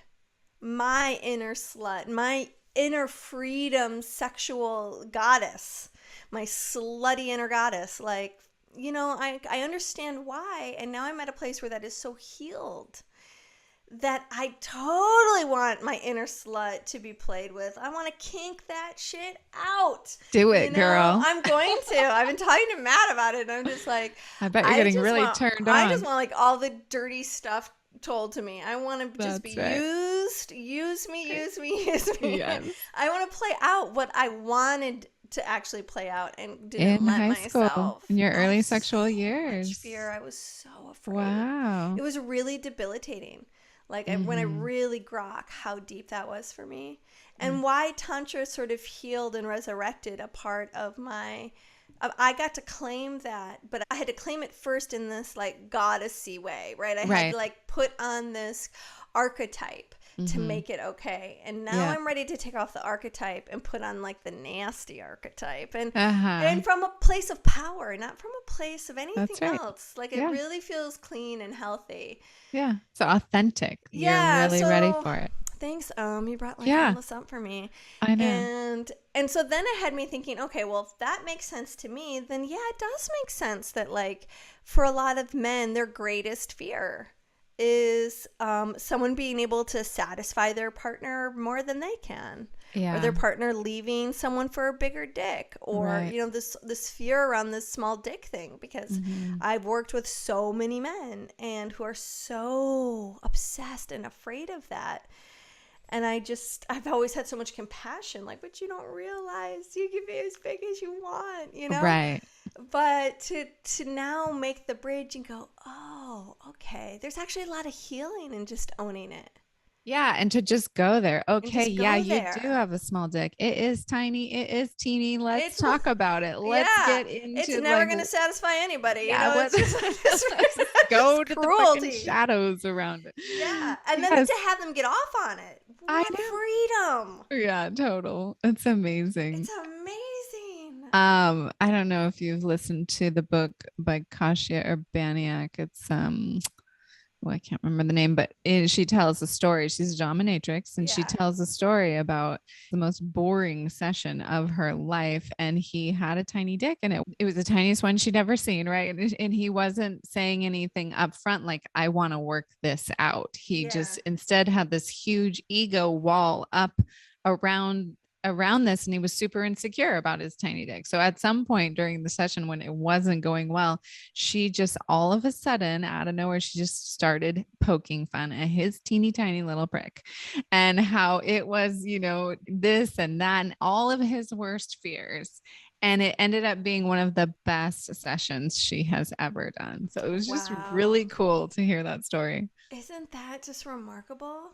my inner slut, my inner freedom sexual goddess, my slutty inner goddess. Like, you know, I understand why. And now I'm at a place where that is so healed that I totally want my inner slut to be played with. I want to kink that shit out. Do it, girl. I'm going to. I've been talking to Matt about it, and I'm just like, I bet you're getting really turned on. I just want like all the dirty stuff told to me. I want to just be used. Use me. Yes. I want to play out what I wanted to actually play out and didn't in let high myself. School, in your early sexual years. Much fear. I was so afraid. Wow. It was really debilitating. Like when I really grok how deep that was for me, and why Tantra sort of healed and resurrected a part of my. I got to claim that, but I had to claim it first in this like goddessy way, right? I had to like put on this archetype to make it okay, and now I'm ready to take off the archetype and put on like the nasty archetype, and from a place of power, not from a place of anything else. Like it really feels clean and healthy. Yeah, so authentic. You're really ready for it. Thanks. You brought like all this up for me. I know. And so then it had me thinking, okay, well, if that makes sense to me, then yeah, it does make sense that like for a lot of men, their greatest fear is someone being able to satisfy their partner more than they can, or their partner leaving someone for a bigger dick, or you know, this fear around this small dick thing, because I've worked with so many men and who are so obsessed and afraid of that. And I've always had so much compassion, like, but you don't realize you can be as big as you want, you know? Right. But to now make the bridge and go, oh, okay, there's actually a lot of healing in just owning it. Yeah, and to just go there. Okay, you do have a small dick. It is tiny. It is teeny. Let's talk about it. Let's get into it. It's never going to satisfy anybody. Yeah, you know? Let's go to the fucking shadows around it. Yeah, and then to have them get off on it. What freedom. Yeah, total. It's amazing. It's amazing. I don't know if you've listened to the book by Kasia Urbaniak. It's I can't remember the name, but she tells a story. She's a dominatrix, and she tells a story about the most boring session of her life. And he had a tiny dick, and it was the tiniest one she'd ever seen, right? And he wasn't saying anything up front like, I want to work this out. He just instead had this huge ego wall up around around this and he was super insecure about his tiny dick. So at some point during the session when it wasn't going well, she just all of a sudden out of nowhere, she just started poking fun at his teeny tiny little prick and how it was, this and that and all of his worst fears. And it ended up being one of the best sessions she has ever done. So it was just really cool to hear that story. Isn't that just remarkable?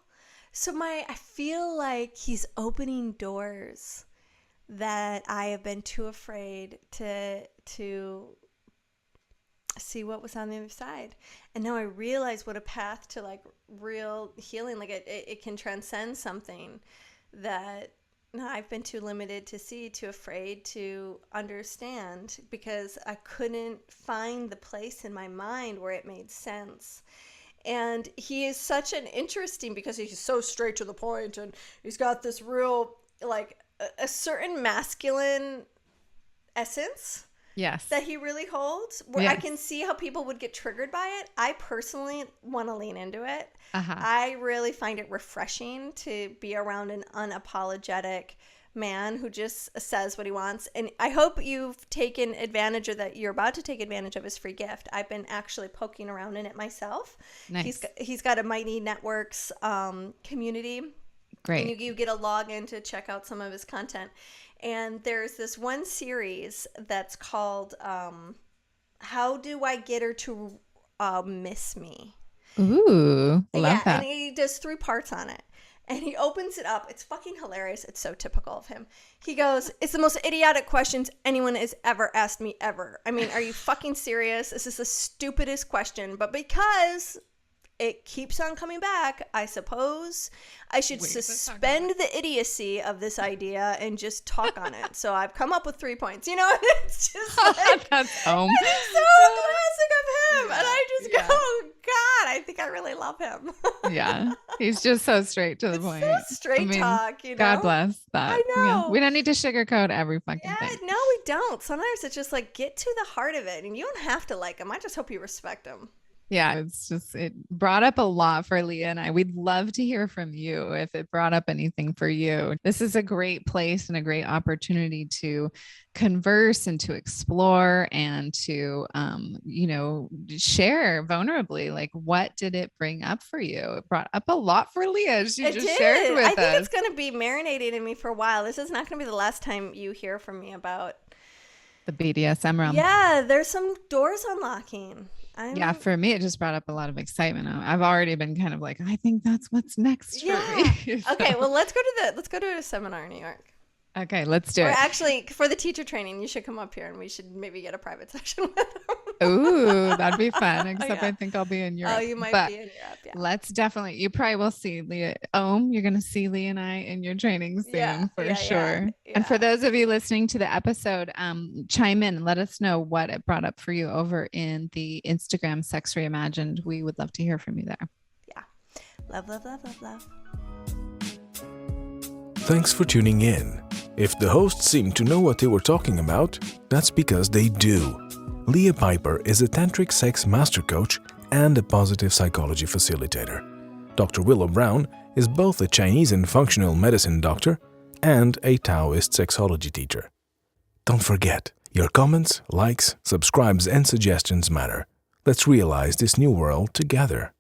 So I feel like he's opening doors that I have been too afraid to see what was on the other side. And now I realize what a path to like real healing, like it can transcend something that I've been too limited to see, too afraid to understand, because I couldn't find the place in my mind where it made sense. And he is such an interesting, because he's so straight to the point, and he's got this real, like, a certain masculine essence. Yes. That he really holds, where I can see how people would get triggered by it. I personally want to lean into it. I really find it refreshing to be around an unapologetic man who just says what he wants. And I hope you've taken advantage of that. You're about to take advantage of his free gift. I've been actually poking around in it myself. Nice. He's got a Mighty Networks community. Great. And you get a login to check out some of his content. And there's this one series that's called How Do I Get Her to Miss Me? Ooh, love that. And he does 3 parts on it. And he opens it up. It's fucking hilarious. It's so typical of him. He goes, it's the most idiotic questions anyone has ever asked me ever. I mean, are you fucking serious? This is the stupidest question. But because it keeps on coming back, I suppose I should suspend the idiocy of this idea and just talk on it. So I've come up with 3 points. It's just like, that's so classic of him. And I just go, God, I think I really love him. Yeah. He's just so straight to the point. So straight talk, God bless that. I know. Yeah. We don't need to sugarcoat every fucking thing. No, we don't. Sometimes it's just like, get to the heart of it. And you don't have to like him. I just hope you respect him. Yeah, it brought up a lot for Leah and I. We'd love to hear from you if it brought up anything for you. This is a great place and a great opportunity to converse and to explore and to, share vulnerably. Like, what did it bring up for you? It brought up a lot for Leah. She just shared with us. I think it's going to be marinating in me for a while. This is not going to be the last time you hear from me about the BDSM realm. Yeah, there's some doors unlocking. Yeah, for me, it just brought up a lot of excitement. I've already been kind of like, I think that's what's next for me. So. Okay, well, let's go to a seminar in New York. Okay, let's do it. Actually, for the teacher training, you should come up here and we should maybe get a private session with them. Ooh, that'd be fun. Except I think I'll be in Europe. Oh, you might be in Europe. Yeah. Let's definitely. You probably will see Leah. You're going to see Leah and I in your training soon for sure. Yeah. And for those of you listening to the episode, chime in and let us know what it brought up for you over in the Instagram Sex Reimagined. We would love to hear from you there. Yeah. Love, love, love, love, love. Thanks for tuning in. If the hosts seem to know what they were talking about, that's because they do. Leah Piper is a tantric sex master coach and a positive psychology facilitator. Dr. Willow Brown is both a Chinese and functional medicine doctor and a Taoist sexology teacher. Don't forget, your comments, likes, subscribes, and suggestions matter. Let's realize this new world together.